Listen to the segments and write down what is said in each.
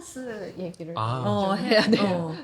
파벨만스 얘기를 좀 해야 돼요.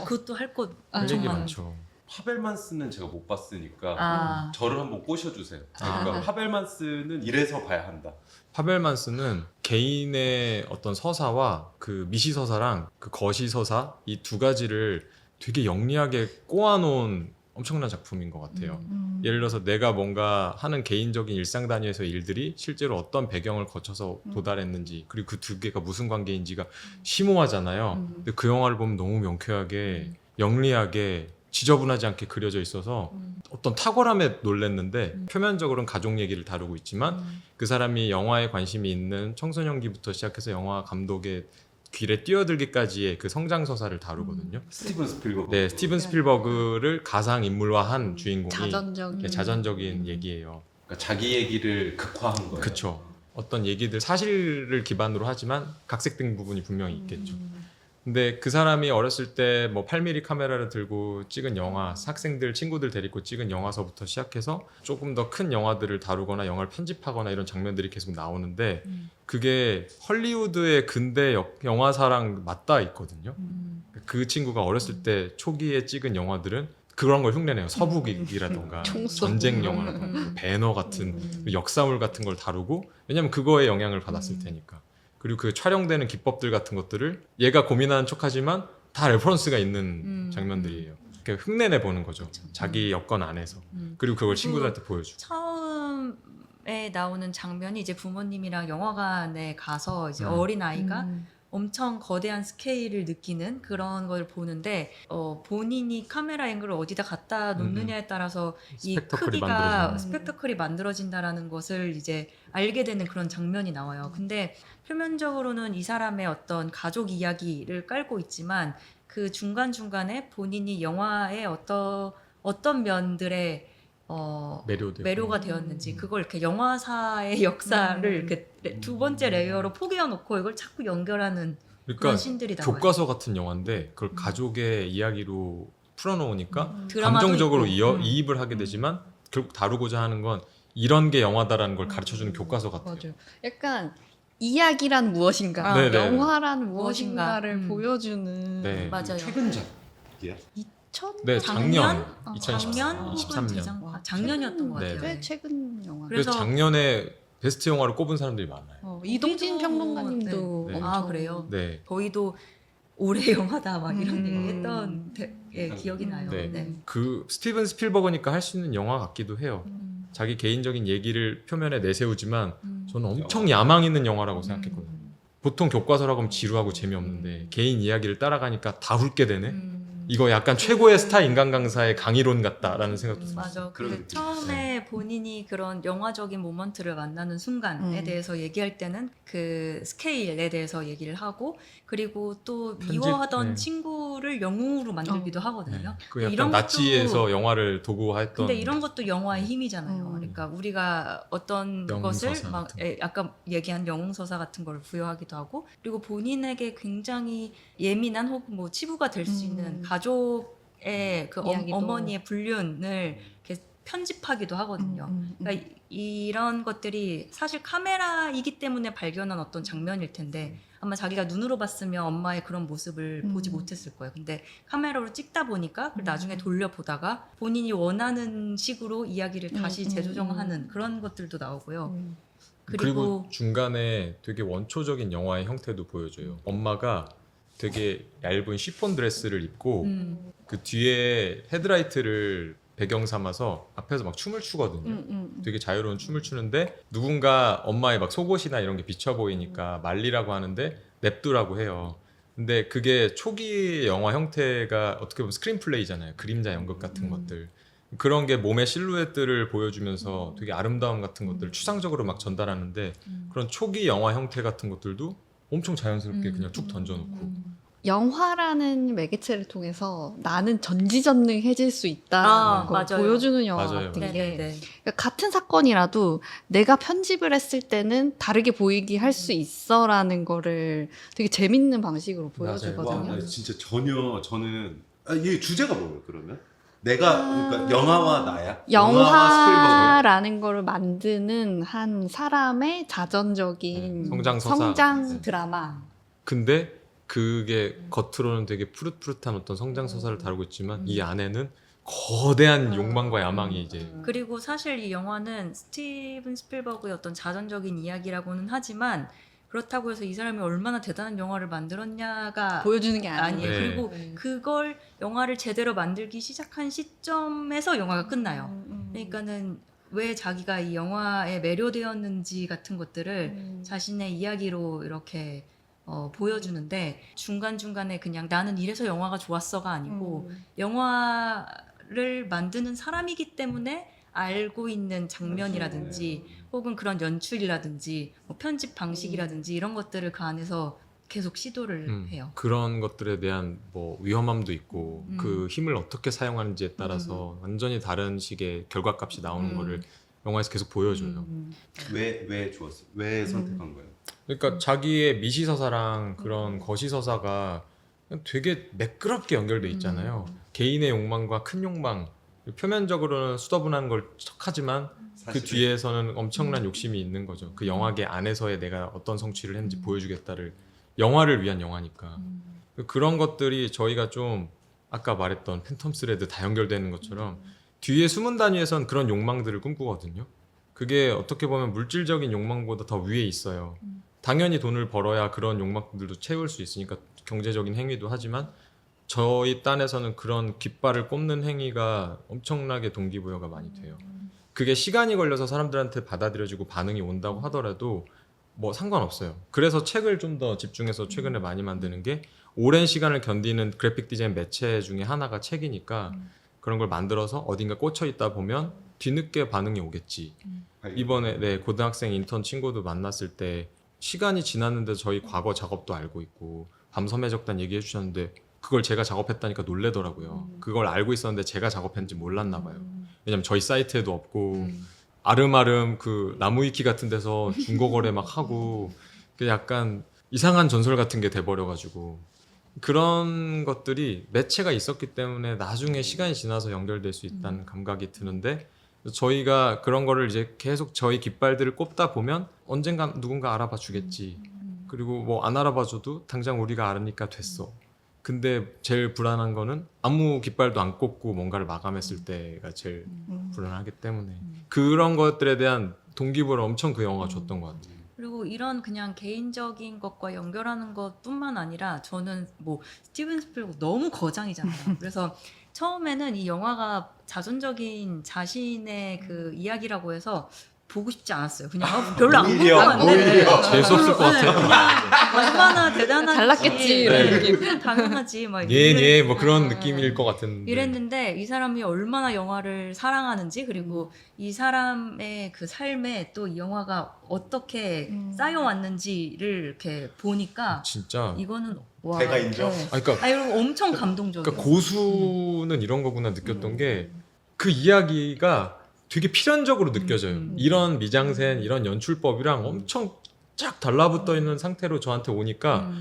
그것도 할 것 아, 할 얘기 엄청 많죠. 파벨만스는 제가 못 봤으니까 아, 저를 한번 꼬셔주세요. 아. 그러니까 파벨만스는 이래서 봐야 한다. 파벨만스는 개인의 어떤 서사와 그 미시 서사랑 그 거시 서사 이 두 가지를 되게 영리하게 꼬아놓은 엄청난 작품인 것 같아요. 예를 들어서 내가 뭔가 하는 개인적인 일상 단위에서 일들이 실제로 어떤 배경을 거쳐서 도달했는지 그리고 그 두 개가 무슨 관계인지가 심오하잖아요. 근데 그 영화를 보면 너무 명쾌하게 영리하게 지저분하지 않게 그려져 있어서 어떤 탁월함에 놀랐는데 표면적으로는 가족 얘기를 다루고 있지만 그 사람이 영화에 관심이 있는 청소년기부터 시작해서 영화 감독의 귀에 뛰어들기까지의 그 성장 서사를 다루거든요. 스티븐 스필버그. 네, 스티븐 스필버그를 가상 인물화한 주인공이 자전적인 자전적인 얘기예요. 그러니까 자기 얘기를 극화한 거예요. 그쵸. 어떤 얘기들 사실을 기반으로 하지만 각색된 부분이 분명히 있겠죠. 근데 그 사람이 어렸을 때 뭐 8mm 카메라를 들고 찍은 영화, 학생들 친구들 데리고 찍은 영화서부터 시작해서 조금 더 큰 영화들을 다루거나 영화를 편집하거나 이런 장면들이 계속 나오는데 그게 헐리우드의 근대 영화사랑 맞닿아 있거든요. 그 친구가 어렸을 때 초기에 찍은 영화들은 그런 걸 흉내내요. 서부기라던가 전쟁 영화라던가 배너 같은 역사물 같은 걸 다루고, 왜냐면 그거에 영향을 받았을 테니까. 그리고 그 촬영되는 기법들 같은 것들을 얘가 고민하는 척하지만 다 레퍼런스가 있는 장면들이에요. 그러니까 흉내내 보는 거죠. 자기 여건 안에서. 그리고 그걸 친구들한테 보여주고. 처음에 나오는 장면이 이제 부모님이랑 영화관에 가서 이제 어린 아이가 엄청 거대한 스케일을 느끼는 그런 걸 보는데 본인이 카메라 앵글을 어디다 갖다 놓느냐에 따라서 이 스펙터클이 크기가 만들어지는. 스펙터클이 만들어진다라는 것을 이제 알게 되는 그런 장면이 나와요. 근데 표면적으로는 이 사람의 어떤 가족 이야기를 깔고 있지만 그 중간중간에 본인이 영화의 어떤 면들의 매료가 되었는지 그걸 이렇게 영화사의 역사를 이렇게 두 번째 레이어로 포개어 놓고 이걸 자꾸 연결하는 그런 그러니까 신들이 나와요. 교과서 같은 영화인데 그걸 가족의 이야기로 풀어놓으니까 드라마도 감정적으로 있고. 이입을 하게 되지만 결국 다루고자 하는 건 이런 게 영화다라는 걸 가르쳐주는 교과서 같아요. 맞아요. 약간 이야기란 무엇인가, 네네. 영화란 무엇인가. 무엇인가를 보여주는 네. 맞아요. 최근작이야? 네, 작년 아, 2023년. 작년 혹은 23년. 작년이었던 것 네. 같아요. 꽤 최근 영화. 그래서 그래서- 작년에 베스트 영화로 꼽은 사람들이 많아요. 이동진 우리도- 평론가님도 네. 엄청 아, 그래요? 네. 저희도 올해 영화다 막 이런 음. 얘기했던 기억이 나요. 네. 네. 그 스티븐 스필버그니까 할 수 있는 영화 같기도 해요. 자기 개인적인 얘기를 표면에 내세우지만 저는 엄청 야망 있는 영화라고 생각했거든요. 보통 교과서라고 하면 지루하고 재미없는데 개인 이야기를 따라가니까 다 훑게 되네. 이거 약간 최고의 스타 인간 강사의 강의론 같다라는 생각도 들었어요. 맞아. 그런 그 느낌. 처음에 본인이 그런 영화적인 모먼트를 만나는 순간에 대해서 얘기할 때는 그 스케일에 대해서 얘기를 하고, 그리고 또 편집, 미워하던 네. 친구를 영웅으로 만들기도 하거든요. 그 약간 이런 것도- 나치에서 영화를 도구화했던. 근데 이런 것도 영화의 힘이잖아요. 음. 그러니까 우리가 어떤 영웅서사 것을 막 같은 아까 얘기한 영웅서사 같은 걸 부여하기도 하고, 그리고 본인에게 굉장히 예민한 혹은 뭐 치부가 될 수 있는 가족의 그 이야기도. 어머니의 불륜을 이렇게 편집하기도 하거든요. 그러니까 이런 것들이 사실 카메라이기 때문에 발견한 어떤 장면일 텐데 아마 자기가 눈으로 봤으면 엄마의 그런 모습을 보지 못했을 거예요. 근데 카메라로 찍다 보니까 그걸 나중에 돌려보다가 본인이 원하는 식으로 이야기를 다시 재조정하는 그런 것들도 나오고요. 그리고 중간에 되게 원초적인 영화의 형태도 보여줘요. 엄마가 되게 얇은 시폰 드레스를 입고 그 뒤에 헤드라이트를 배경 삼아서 앞에서 막 춤을 추거든요. 되게 자유로운 춤을 추는데 누군가 엄마의 막 속옷이나 이런 게 비쳐 보이니까 말리라고 하는데 냅두라고 해요. 근데 그게 초기 영화 형태가 어떻게 보면 스크린 플레이잖아요. 그림자 연극 같은 것들. 그런 게 몸의 실루엣들을 보여주면서 되게 아름다움 같은 것들을 추상적으로 막 전달하는데 그런 초기 영화 형태 같은 것들도 엄청 자연스럽게 그냥 툭 던져놓고 영화라는 매개체를 통해서 나는 전지전능해질 수 있다는 아, 걸 맞아요. 보여주는 영화 맞아요. 같은 게 네네네. 그러니까 같은 사건이라도 내가 편집을 했을 때는 다르게 보이게 할 수 있어라는 거를 되게 재밌는 방식으로 와, 보여주거든요. 나 진짜 전혀 저는 이 주제가 뭐예요 그러면? 내가 그러니까 영화와 나야? 영화라는 거를 만드는 한 사람의 자전적인 성장 서사. 성장 네. 드라마. 근데 그게 겉으로는 되게 푸릇푸릇한 어떤 성장 서사를 다루고 있지만 이 안에는 거대한 욕망과 야망이 이제 그리고 사실 이 영화는 스티븐 스필버그의 어떤 자전적인 이야기라고는 하지만 그렇다고 해서 이 사람이 얼마나 대단한 영화를 만들었냐가 보여주는 게 아니에요. 아니에요. 네. 그리고 네. 그걸 영화를 제대로 만들기 시작한 시점에서 영화가 끝나요. 음. 그러니까는 왜 자기가 이 영화에 매료되었는지 같은 것들을 음. 자신의 이야기로 이렇게 보여주는데 중간중간에 그냥 나는 이래서 영화가 좋았어가 아니고 영화를 만드는 사람이기 때문에 알고 있는 장면이라든지 혹은 그런 연출이라든지 뭐 편집 방식이라든지 이런 것들을 그 안에서 계속 시도를 해요. 그런 것들에 대한 뭐 위험함도 있고 음. 그 힘을 어떻게 사용하는지에 따라서 완전히 다른 식의 결과값이 나오는 거를 영화에서 계속 보여줘요. 왜 좋았어요? 왜 선택한 거예요? 그러니까 자기의 미시서사랑 그런 거시서사가 되게 매끄럽게 연결돼 있잖아요. 개인의 욕망과 큰 욕망, 표면적으로는 수더분한 걸 척하지만 그 사실은. 뒤에서는 엄청난 욕심이 있는 거죠. 그 영화계 안에서의 내가 어떤 성취를 했는지 보여주겠다를, 영화를 위한 영화니까. 그런 것들이 저희가 좀 아까 말했던 팬텀 스레드 다 연결되는 것처럼 뒤에 숨은 단위에선 그런 욕망들을 꿈꾸거든요. 그게 어떻게 보면 물질적인 욕망보다 더 위에 있어요. 당연히 돈을 벌어야 그런 욕망들도 채울 수 있으니까 경제적인 행위도 하지만 저희 딴에서는 그런 깃발을 꼽는 행위가 엄청나게 동기부여가 많이 돼요. 그게 시간이 걸려서 사람들한테 받아들여지고 반응이 온다고 하더라도 뭐 상관없어요. 그래서 책을 좀 더 집중해서 최근에 많이 만드는 게 오랜 시간을 견디는 그래픽 디자인 매체 중에 하나가 책이니까 그런 걸 만들어서 어딘가 꽂혀 있다 보면 뒤늦게 반응이 오겠지. 이번에 네, 고등학생 인턴 친구도 만났을 때 시간이 지났는데 저희 과거 작업도 알고 있고 밤섬의 적단 얘기해 주셨는데 그걸 제가 작업했다니까 놀래더라고요. 그걸 알고 있었는데 제가 작업했는지 몰랐나 봐요. 왜냐면 저희 사이트에도 없고 아름아름 그 나무위키 같은 데서 중고거래 막 하고 그 약간 이상한 전설 같은 게 돼버려가지고 그런 것들이 매체가 있었기 때문에 나중에 시간이 지나서 연결될 수 있다는 감각이 드는데 저희가 그런 거를 이제 계속 저희 깃발들을 꼽다 보면 언젠가 누군가 알아봐 주겠지. 그리고 뭐 안 알아봐 줘도 당장 우리가 알으니까 됐어. 근데 제일 불안한 거는 아무 깃발도 안 꼽고 뭔가를 마감했을 때가 제일 불안하기 때문에 그런 것들에 대한 동기부여를 엄청 그 영화가 줬던 것 같아요. 그리고 이런 그냥 개인적인 것과 연결하는 것뿐만 아니라 저는 뭐 스티븐 스필버그 너무 거장이잖아요. 그래서 처음에는 이 영화가 자존적인 자신의 그 이야기라고 해서 보고 싶지 않았어요. 그냥 별로 안 오히려, 궁금한데 오히려. 재수없을 것 같아요. 얼마나 대단한지 잘났겠지, 이런 느낌. 당연하지 막 예, 뭐 그런 느낌일 것 같은데. 이랬는데 이 사람이 얼마나 영화를 사랑하는지 그리고 이 사람의 그 삶에 또 이 영화가 어떻게 쌓여왔는지를 이렇게 보니까 진짜. 이거는 와 제가 인정. 그러니까, 이거 엄청 감동적이에요. 그러니까 고수는 이런 거구나 느꼈던 게 그 이야기가 되게 필연적으로 느껴져요. 이런 미장센, 이런 연출법이랑 엄청 쫙 달라붙어 있는 상태로 저한테 오니까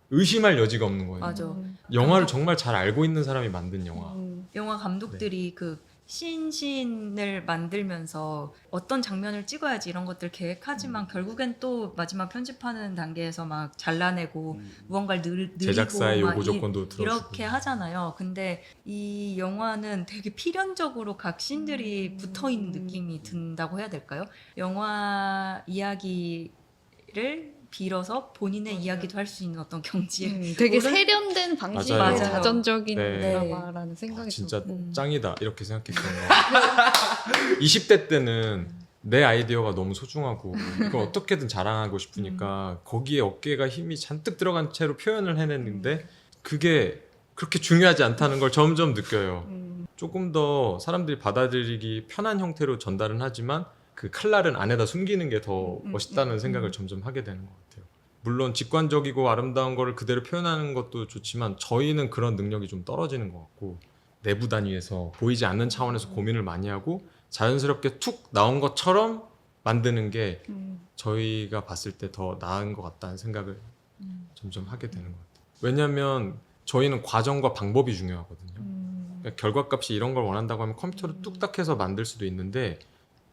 의심할 여지가 없는 거예요. 맞아. 영화를 정말 잘 알고 있는 사람이 만든 영화. 영화 감독들이 그 신신을 만들면서 어떤 장면을 찍어야지 이런 것들 계획하지만 결국엔 또 마지막 편집하는 단계에서 막 잘라내고 무언가를 늘리고 제작사의 막 요구 조건도 들어주고. 이렇게 하잖아요. 근데 이 영화는 되게 필연적으로 각 씬들이 붙어 있는 느낌이 든다고 해야 될까요? 영화 이야기를 빌어서 본인의 이야기도 할 수 있는 어떤 경지에 되게 오른- 세련된 방식의 맞아요. 자전적인 네. 드라마라는 생각이 진짜 들어요. 짱이다 이렇게 생각했던 거. 20대 때는 내 아이디어가 너무 소중하고 이걸 어떻게든 자랑하고 싶으니까 거기에 어깨가 힘이 잔뜩 들어간 채로 표현을 해냈는데 그게 그렇게 중요하지 않다는 걸 점점 느껴요. 조금 더 사람들이 받아들이기 편한 형태로 전달은 하지만 그 칼날은 안에다 숨기는 게 더 멋있다는 생각을 점점 하게 되는 것 같아요. 물론 직관적이고 아름다운 거를 그대로 표현하는 것도 좋지만 저희는 그런 능력이 좀 떨어지는 것 같고 내부 단위에서 보이지 않는 차원에서 고민을 많이 하고 자연스럽게 툭 나온 것처럼 만드는 게 저희가 봤을 때 더 나은 것 같다는 생각을 점점 하게 되는 것 같아요. 왜냐하면 저희는 과정과 방법이 중요하거든요. 그러니까 결과값이 이런 걸 원한다고 하면 컴퓨터로 뚝딱 해서 만들 수도 있는데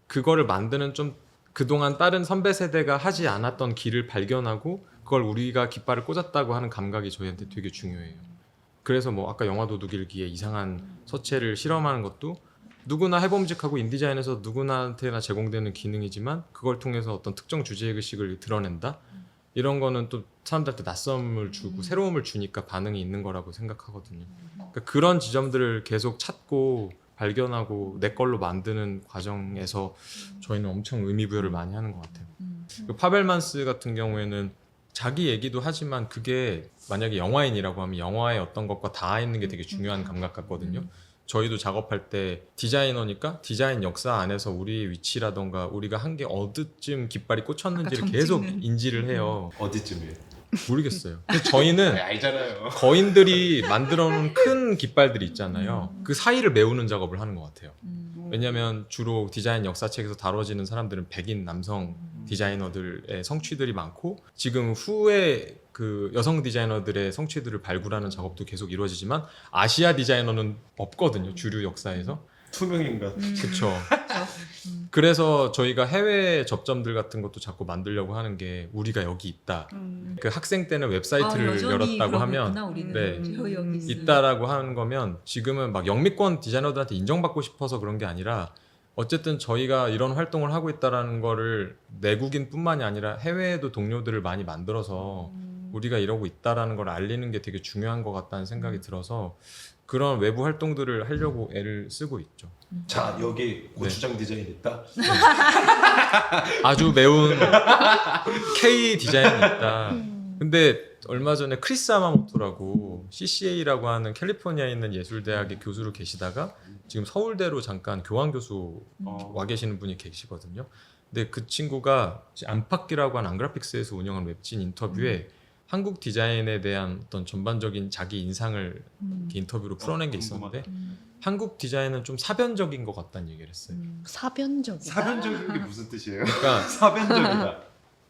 그거를 만드는 좀 그동안 다른 선배 세대가 하지 않았던 길을 발견하고 그걸 우리가 깃발을 꽂았다고 하는 감각이 저희한테 되게 중요해요. 그래서 뭐 아까 영화 도둑일기에 이상한 서체를 실험하는 것도 누구나 해봄직하고 인디자인에서 누구나한테나 제공되는 기능이지만 그걸 통해서 어떤 특정 주제의식을 드러낸다? 이런 거는 또 사람들한테 낯섦을 주고 새로움을 주니까 반응이 있는 거라고 생각하거든요. 그러니까 그런 지점들을 계속 찾고 발견하고 내 걸로 만드는 과정에서 저희는 엄청 의미부여를 많이 하는 것 같아요. 그 파벨만스 같은 경우에는 자기 얘기도 하지만 그게 만약에 영화인이라고 하면 영화의 어떤 것과 닿아 있는 게 되게 중요한 감각 같거든요. 저희도 작업할 때 디자이너니까 디자인 역사 안에서 우리의 위치라던가 우리가 한 게 어디쯤 깃발이 꽂혔는지를 아까 계속 점 찍는. 인지를 해요. 어디쯤이에요? 모르겠어요. 근데 저희는 알잖아요. 거인들이 만들어 놓은 큰 깃발들이 있잖아요. 그 사이를 메우는 작업을 하는 것 같아요. 왜냐면 주로 디자인 역사책에서 다뤄지는 사람들은 백인 남성 디자이너들의 성취들이 많고 지금 후에 그 여성 디자이너들의 성취들을 발굴하는 작업도 계속 이루어지지만 아시아 디자이너는 없거든요. 주류 역사에서. 투명인간. 그렇죠. 그래서 저희가 해외 접점들 같은 것도 자꾸 만들려고 하는 게 우리가 여기 있다. 그 학생 때는 웹사이트를 열었다고 하면 네. 있다라고 하는 거면 지금은 막 영미권 디자이너들한테 인정받고 싶어서 그런 게 아니라 어쨌든 저희가 이런 활동을 하고 있다라는 거를 내국인뿐만이 아니라 해외에도 동료들을 많이 만들어서 우리가 이러고 있다라는 걸 알리는 게 되게 중요한 것 같다는 생각이 들어서 그런 외부 활동들을 하려고 애를 쓰고 있죠. 자, 여기 고추장 디자인 있다. 아주 매운 K 디자인이 있다. 근데 얼마 전에 크리스 아마모토라고 CCA라고 하는 캘리포니아에 있는 예술대학의 교수로 계시다가 지금 서울대로 잠깐 교환 교수 와 계시는 분이 계시거든요. 근데 그 친구가 안팎기라고 하는 안그래픽스에서 운영하는 웹진 인터뷰에 한국 디자인에 대한 어떤 전반적인 자기 인상을 이렇게 인터뷰로 풀어낸 게 있었는데 한국 디자인은 좀 사변적인 것 같다는 얘기를 했어요. 사변적이다. 사변적인 게 무슨 뜻이에요? 그러니까 사변적이다.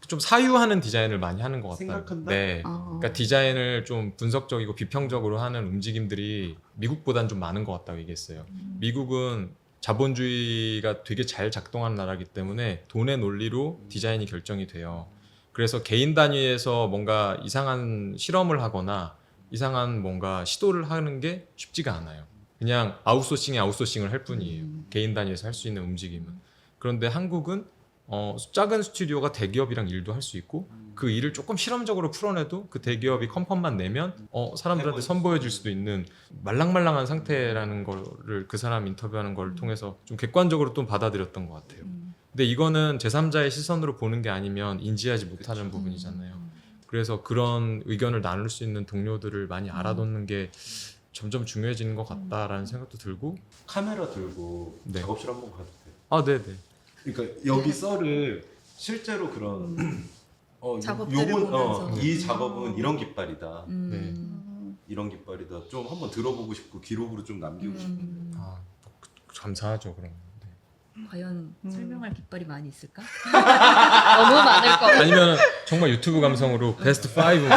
좀 사유하는 디자인을 많이 하는 것 같다. 생각한다? 네. 그러니까 디자인을 좀 분석적이고 비평적으로 하는 움직임들이 미국보단 좀 많은 것 같다고 얘기했어요. 미국은 자본주의가 되게 잘 작동하는 나라이기 때문에 돈의 논리로 디자인이 결정이 돼요. 그래서 개인 단위에서 뭔가 이상한 실험을 하거나 이상한 뭔가 시도를 하는 게 쉽지가 않아요. 그냥 아웃소싱을 할 뿐이에요. 개인 단위에서 할 수 있는 움직임은. 그런데 한국은 작은 스튜디오가 대기업이랑 일도 할 수 있고 그 일을 조금 실험적으로 풀어내도 그 대기업이 컨펌만 내면 사람들한테 선보여질 수도 있는 말랑말랑한 상태라는 거를 그 사람 인터뷰하는 걸 통해서 좀 객관적으로 또 받아들였던 것 같아요. 근데 이거는 제3자의 시선으로 보는 게 아니면 인지하지 못하는 부분이잖아요. 그래서 그런 의견을 나눌 수 있는 동료들을 많이 알아놓는 게 점점 중요해지는 것 같다라는 생각도 들고. 카메라 들고 네. 작업실 한번 가도 돼요? 아, 네네. 그러니까 여기 썰을 실제로 그런 작업들을 보면서. 이 작업은 이런 깃발이다. 네. 이런 깃발이다. 좀 한번 들어보고 싶고 기록으로 좀 남기고 싶고. 아, 감사하죠 그럼. 과연 설명할 깃발이 많이 있을까? 너무 많을 거. 아니면 정말 유튜브 감성으로 베스트 5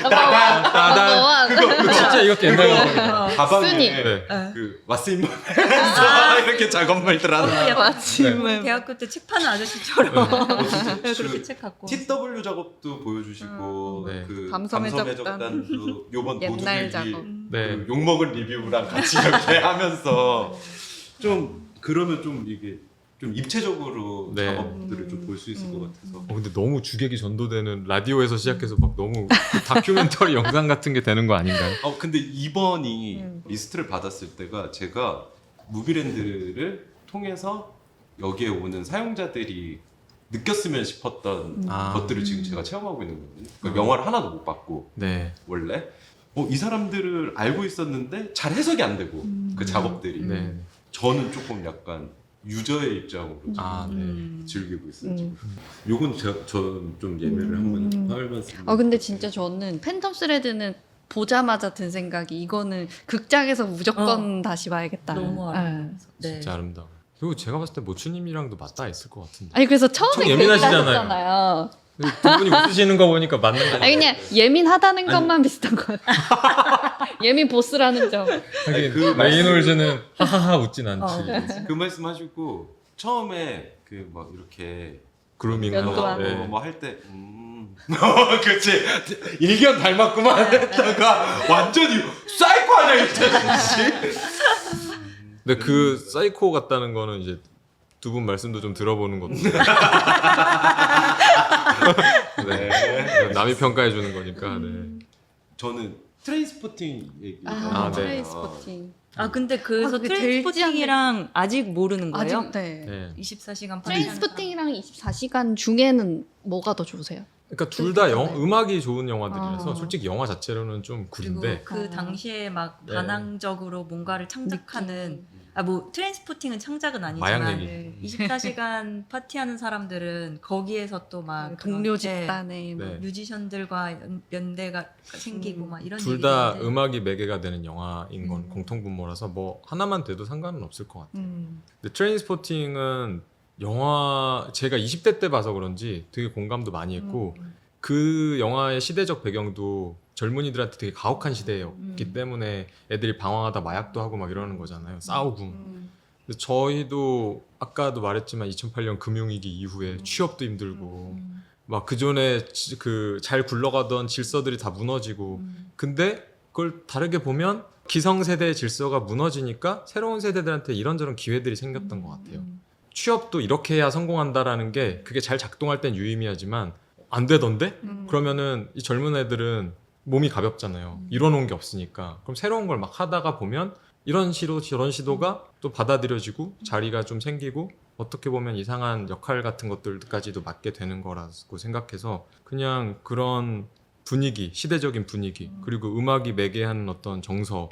따단. 진짜 이것도 옛날 감성이다. 가방에 순위. 네. 그 왓슨만 이렇게 작업물들 하나. 약간 대학교 때 책 파는 아저씨처럼 네. 그렇게 책 갖고 TW 작업도 보여주시고 네. 그 밤섬의 밤섬의 적단. 적단도 요번 옛날 도둑일기 작업. 네. 그 욕먹은 리뷰랑 같이 이렇게 하면서 좀 그러면 좀 이게 좀 입체적으로 네. 작업들을 좀 볼 수 있을 것 같아서 근데 너무 주객이 전도되는 라디오에서 시작해서 막 너무 그 다큐멘터리 영상 같은 게 되는 거 아닌가요? 근데 이번이 리스트를 받았을 때가 제가 무비랜드를 통해서 여기에 오는 사용자들이 느꼈으면 싶었던 것들을 지금 제가 체험하고 있는 거거든요. 그러니까 영화를 하나도 못 봤고 네. 원래 이 사람들을 알고 있었는데 잘 해석이 안 되고 그 작업들이 네. 저는 조금 약간 유저의 입장으로 좀 아, 네. 즐기고 있어요. 지금. 요건 저는 좀 예매를 한번 하면 근데 진짜 저는 팬텀 스레드는 보자마자 든 생각이 이거는 극장에서 무조건 다시 봐야겠다. 너무 네. 아름다워서. 네. 진짜 아름다워. 그리고 제가 봤을 때 모추님이랑도 맞닿아 있을 것 같은데. 아니 그래서 처음에 좀 예민하시잖아요. 얘기하셨잖아요. 두 분이 웃으시는 거 보니까 맞는 거 아니 그냥 예민하다는 것만 비슷한 것 같아. 예민 보스라는 점. 하긴 그 레이놀즈는 하하하 웃진 않지. 그 말씀하시고 처음에 그 막 이렇게 그루밍 연구하고. 네. 뭐 할 때 그치. 일견 닮았구만 했다가 완전히 사이코 아니야 이 자식. 근데 그 사이코 같다는 거는 이제 두 분 말씀도 좀 들어보는 것도 네. 남이 평가해 주는 거니까. 네. 저는 트레인스포팅 얘기. 아, 네. 트레이스포팅. 아 근데 그래서 그게 될지 트레인스포팅이랑 아직 모르는 거예요? 아직 네. 네. 24시간 트레인스포팅이랑 24시간 중에는 뭐가 더 좋으세요? 그러니까 둘 다 네. 음악이 좋은 영화들이라서 아. 솔직히 영화 자체로는 좀 그리고 구린데 그 당시에 막 네. 반항적으로 뭔가를 창작하는 뭐 트레인스포팅은 창작은 마약 아니지만 얘기. 24시간 파티하는 사람들은 거기에서 또 막 동료 그런, 집단에 뭐. 네. 뮤지션들과 연대가 생기고 막 이런 둘 다 얘기인데 음악이 매개가 되는 영화인 건 음. 공통분모라서 뭐 하나만 돼도 상관은 없을 것 같아요. 음. 근데 트레인스포팅은 영화 제가 20대 때 봐서 그런지 되게 공감도 많이 했고 그 영화의 시대적 배경도 젊은이들한테 되게 가혹한 시대였기 때문에 애들이 방황하다 마약도 하고 막 이러는 거잖아요. 싸우고. 근데 저희도 아까도 말했지만 2008년 금융위기 이후에 취업도 힘들고 막 그전에 그 잘 굴러가던 질서들이 다 무너지고 근데 그걸 다르게 보면 기성세대의 질서가 무너지니까 새로운 세대들한테 이런저런 기회들이 생겼던 것 같아요. 취업도 이렇게 해야 성공한다라는 게 그게 잘 작동할 땐 유의미하지만 안 되던데? 그러면은 이 젊은 애들은 몸이 가볍잖아요. 이뤄놓은 게 없으니까. 그럼 새로운 걸 막 하다가 보면 이런 시도 저런 시도가 또 받아들여지고 자리가 좀 생기고 어떻게 보면 이상한 역할 같은 것들까지도 맡게 되는 거라고 생각해서 그냥 그런 분위기, 시대적인 분위기 그리고 음악이 매개하는 어떤 정서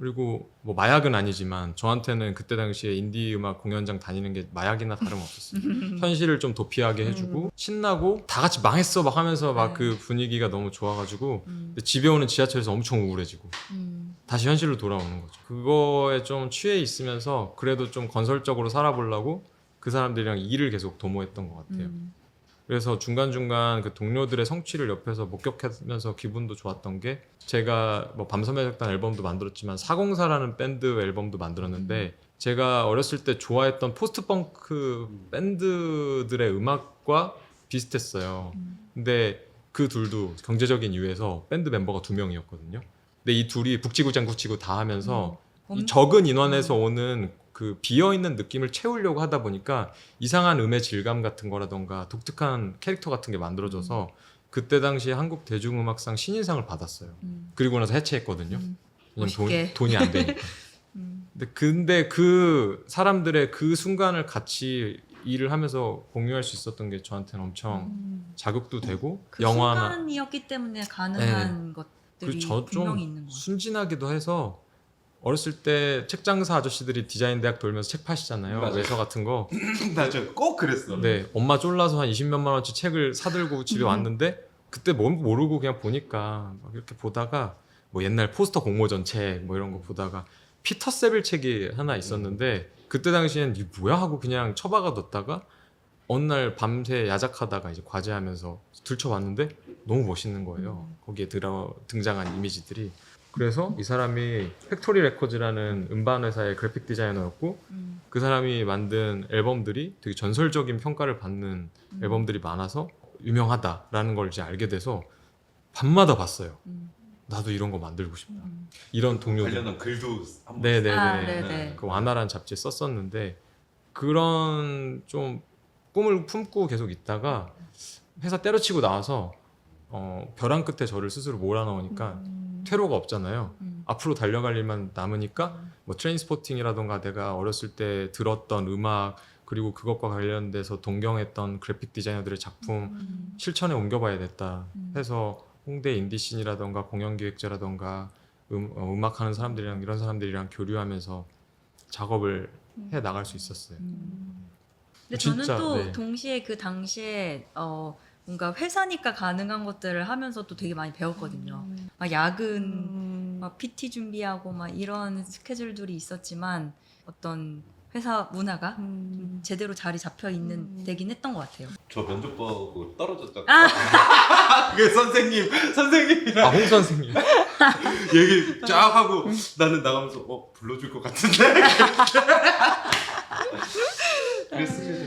그리고 뭐 마약은 아니지만 저한테는 그때 당시에 인디 음악 공연장 다니는 게 마약이나 다름없었어요. 현실을 좀 도피하게 해주고 신나고 다 같이 망했어 막 하면서 막 그 분위기가 너무 좋아가지고 근데 집에 오는 지하철에서 엄청 우울해지고 다시 현실로 돌아오는 거죠. 그거에 좀 취해 있으면서 그래도 좀 건설적으로 살아보려고 그 사람들이랑 일을 계속 도모했던 것 같아요. 그래서 중간중간 그 동료들의 성취를 옆에서 목격하면서 기분도 좋았던 게 제가 뭐 밤섬유작단 앨범도 만들었지만 404라는 밴드 앨범도 만들었는데 제가 어렸을 때 좋아했던 포스트펑크 밴드들의 음악과 비슷했어요. 근데 그 둘도 경제적인 이유에서 밴드 멤버가 2명이었거든요. 근데 이 둘이 북치고 장구치고 다 하면서 이 적은 인원에서 오는 그 비어있는 느낌을 채우려고 하다 보니까 이상한 음의 질감 같은 거라던가 독특한 캐릭터 같은 게 만들어져서 그때 당시에 한국 대중음악상 신인상을 받았어요. 그리고 나서 해체했거든요. 왜냐면 멋있게. 돈이 안 되니까. 근데 그 사람들의 그 순간을 같이 일을 하면서 공유할 수 있었던 게 저한테는 엄청 자극도 되고 그 영화나 순간이었기 때문에 가능한 그리고 것들이 저 좀 분명히 있는 것 같아요. 순진하기도 해서 어렸을 때 책장사 아저씨들이 디자인 대학 돌면서 책 파시잖아요. 맞아요. 외서 같은 거. 나저 꼭 그랬어. 네, 엄마 쫄라서 한 20몇만 원치 책을 사들고 집에 왔는데 그때 뭐 모르고 그냥 보니까 막 이렇게 보다가 뭐 옛날 포스터 공모전 책 뭐 이런 거 보다가 피터 세빌 책이 하나 있었는데 그때 당시엔 이게 뭐야 하고 그냥 처박아 뒀다가 어느 날 밤새 야작하다가 이제 과제하면서 들춰봤는데 너무 멋있는 거예요. 거기에 등장한 이미지들이. 그래서 이 사람이 팩토리 레코즈라는 음반 회사의 그래픽 디자이너였고 그 사람이 만든 앨범들이 되게 전설적인 평가를 받는 앨범들이 많아서 유명하다라는 걸 이제 알게 돼서 밤마다 봤어요. 나도 이런 거 만들고 싶다. 이런 동료들. 관련한 글도 한번. 네네네. 아, 네네. 그 와나라는 잡지에 썼었는데 그런 좀 꿈을 품고 계속 있다가 회사 때려치고 나와서 벼랑 끝에 저를 스스로 몰아넣으니까 퇴로가 없잖아요. 앞으로 달려갈 일만 남으니까 뭐 트레인스포팅이라던가 내가 어렸을 때 들었던 음악 그리고 그것과 관련돼서 동경했던 그래픽 디자이너들의 작품 실천에 옮겨봐야겠다 해서 홍대 인디씬이라던가 공연기획자라던가 음악하는 사람들이랑 이런 사람들이랑 교류하면서 작업을 해 나갈 수 있었어요. 근데 진짜, 저는 또 네. 동시에 그 당시에 뭔가 회사니까 가능한 것들을 하면서 또 되게 많이 배웠거든요. 막 야근, 막 PT 준비하고 막 이런 스케줄들이 있었지만 어떤 회사 문화가 좀 제대로 자리 잡혀 있는 되긴 했던 것 같아요. 저 면접 보고 떨어졌잖아. 아! 그 선생님이랑 홍 선생님. 얘기 쫙 하고 나는 나가면서 불러줄 것 같은데.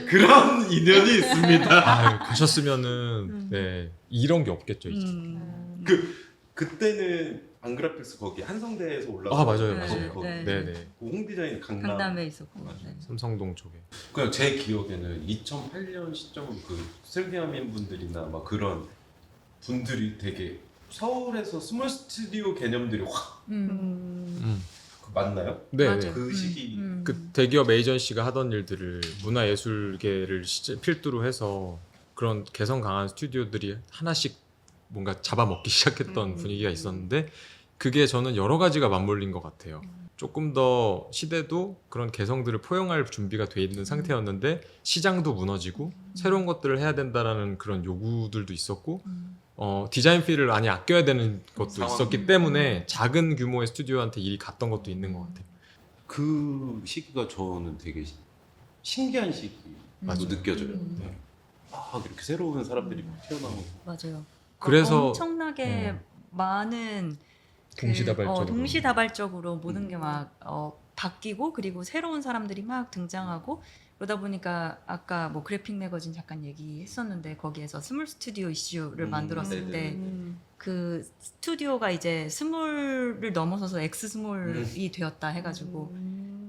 그런 인연이 있습니다. 아, 가셨으면은 네 이런 게 없겠죠 이제. 그때는 안그래픽스 거기 한성대에서 올라가. 아 맞아요, 네, 맞아요. 네. 네네. 그 홍디자인 강남에 있었고. 맞아요. 네. 삼성동 쪽에. 그냥 제 기억에는 2008년 시점 그 슬기아민 분들이나 막 그런 분들이 되게 서울에서 스몰 스튜디오 개념들이 확 맞나요? 네. 맞아요. 그 시기 그 대기업 에이전시가 하던 일들을 문화예술계를 필두로 해서 그런 개성 강한 스튜디오들이 하나씩 뭔가 잡아먹기 시작했던 분위기가 있었는데 그게 저는 여러 가지가 맞물린 것 같아요. 조금 더 시대도 그런 개성들을 포용할 준비가 돼 있는 상태였는데 시장도 무너지고 새로운 것들을 해야 된다라는 그런 요구들도 있었고 디자인 필을 많이 아껴야 되는 것도 상황. 있었기 때문에 작은 규모의 스튜디오한테 일이 갔던 것도 있는 것 같아요. 그 시기가 저는 되게 신기한 시기로 맞아요. 느껴져요. 네. 막 이렇게 새로운 사람들이 막 튀어나오고 맞아요. 그래서 엄청나게 많은 동시다발적으로. 동시다발적으로 모든 게 막 바뀌고 그리고 새로운 사람들이 막 등장하고 그러다 보니까 아까 뭐 그래픽 매거진 잠깐 얘기했었는데 거기에서 스몰 스튜디오 이슈를 만들었을 네네. 때 그 스튜디오가 이제 스몰을 넘어서서 엑스 스몰이 되었다 해가지고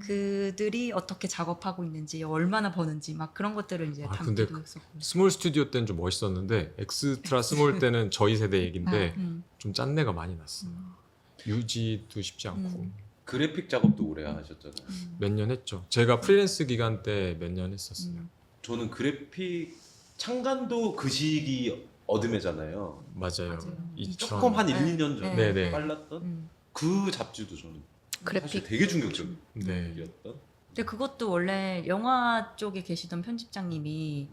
그들이 어떻게 작업하고 있는지 얼마나 버는지 막 그런 것들을 이제 근데 담기도 했었고. 스몰 스튜디오 때는 좀 멋있었는데 엑스트라 스몰 때는 저희 세대 얘긴데 좀 짠내가 많이 났어요. 유지도 쉽지 않고 그래픽 작업도 오래 하셨잖아요. 몇 년 했죠. 제가 프리랜스 기간 때 몇 년 했었어요. 저는 그래픽 창간도 그 시기 어둠해잖아요. 맞아요. 맞아요. 2000. 조금 한 1, 네. 2년 전에 네네. 빨랐던 그 잡지도 저는 사실 그래픽. 되게 충격적이었던. 네. 근데 그것도 원래 영화 쪽에 계시던 편집장님이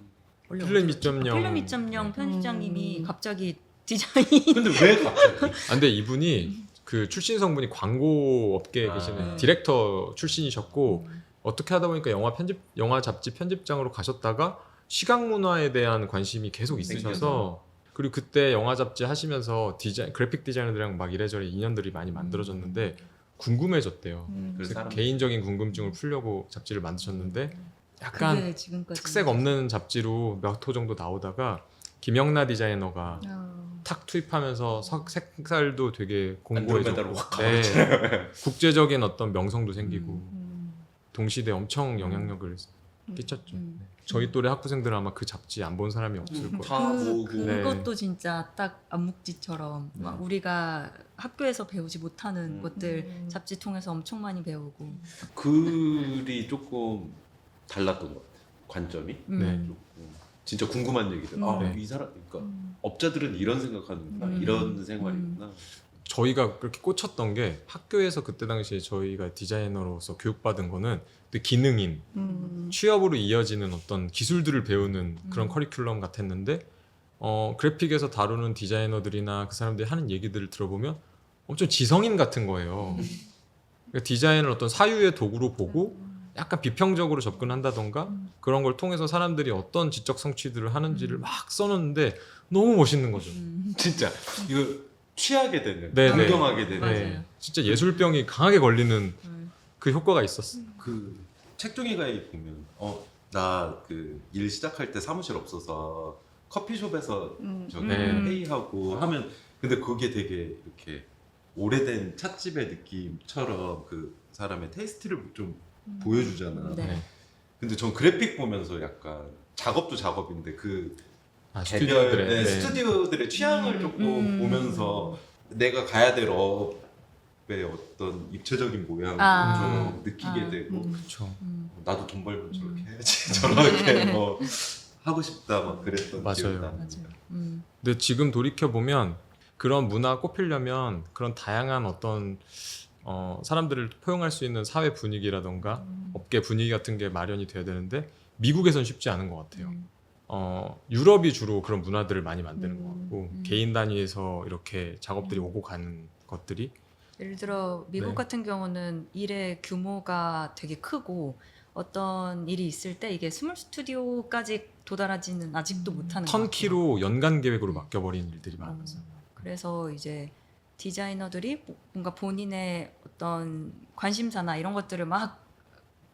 원래 필름 어디였지? 2.0. 필름 2.0 편집장님이 음. 갑자기 디자인 근데 왜 갑자기? 근데 이분이 그 출신 성분이 광고 업계에 계시는 디렉터 출신이셨고 어떻게 하다 보니까 영화 잡지 편집장으로 가셨다가 시각 문화에 대한 관심이 계속 있으셔서 그리고 그때 영화 잡지 하시면서 그래픽 디자이너들이랑 막 이래저래 인연들이 많이 만들어졌는데 궁금해졌대요. 그래서 그래서 사람 개인적인 궁금증을 풀려고 잡지를 만드셨는데 약간 그게 지금까지 특색 없는 잡지로 몇 호 정도 나오다가 김영나 디자이너가 탁 투입하면서 색깔도 되게 안드로메다로 공고해졌고 확 네. 국제적인 어떤 명성도 생기고 동시대 엄청 영향력을 끼쳤죠. 네. 저희 또래 학부생들은 아마 그 잡지 안 본 사람이 없을 거예요. 다 보고 그것도 진짜 딱 암묵지처럼 막 우리가 학교에서 배우지 못하는 것들 잡지 통해서 엄청 많이 배우고 글이 조금 달랐던 것 같아요. 관점이 네. 조금 진짜 궁금한 얘기들. 네. 이 사람, 그러니까 업자들은 이런 생각하는구나, 이런 생활이구나. 저희가 그렇게 꽂혔던 게 학교에서 그때 당시에 저희가 디자이너로서 교육받은 거는 또 기능인 취업으로 이어지는 어떤 기술들을 배우는 그런 커리큘럼 같았는데 그래픽에서 다루는 디자이너들이나 그 사람들이 하는 얘기들을 들어보면 엄청 지성인 같은 거예요. 그러니까 디자인을 어떤 사유의 도구로 보고 약간 비평적으로 접근한다던가 그런 걸 통해서 사람들이 어떤 지적 성취들을 하는지를 막 써놓는데 너무 멋있는 거죠. 진짜 이거 취하게 되는, 네, 네. 동경하게 되는. 맞아요. 진짜 예술병이 강하게 걸리는 그 효과가 있었어. 그 책종이가에 보면 나 그 일 시작할 때 사무실 없어서 커피숍에서 저기 네. 회의하고 하면 근데 그게 되게 이렇게 오래된 찻집의 느낌처럼 그 사람의 테이스트를 좀 보여주잖아. 네. 근데 전 그래픽 보면서 약간 작업도 작업인데 그 스튜디오들의 개별 스튜디오들의 취향을 조금 보면서 내가 가야 될 업의 어떤 입체적인 모양을 좀 느끼게 되고 그렇죠. 나도 돈 벌면 저렇게 해야지 저렇게 뭐 하고 싶다 막 그랬던 맞아요. 기억이 나. 맞아요. 근데 지금 돌이켜 보면 그런 문화 꼽히려면 그런 다양한 어떤 사람들을 포용할 수 있는 사회 분위기라던가 업계 분위기 같은 게 마련이 돼야 되는데 미국에선 쉽지 않은 것 같아요. 유럽이 주로 그런 문화들을 많이 만드는 것 같고 개인 단위에서 이렇게 작업들이 오고 가는 것들이 예를 들어 미국 네. 같은 경우는 일의 규모가 되게 크고 어떤 일이 있을 때 이게 스몰 스튜디오까지 도달하지는 아직도 못하는 것 같아요. 턴키로 연간 계획으로 맡겨버린 일들이 많아서 그래서 이제 디자이너들이 뭔가 본인의 어떤 관심사나 이런 것들을 막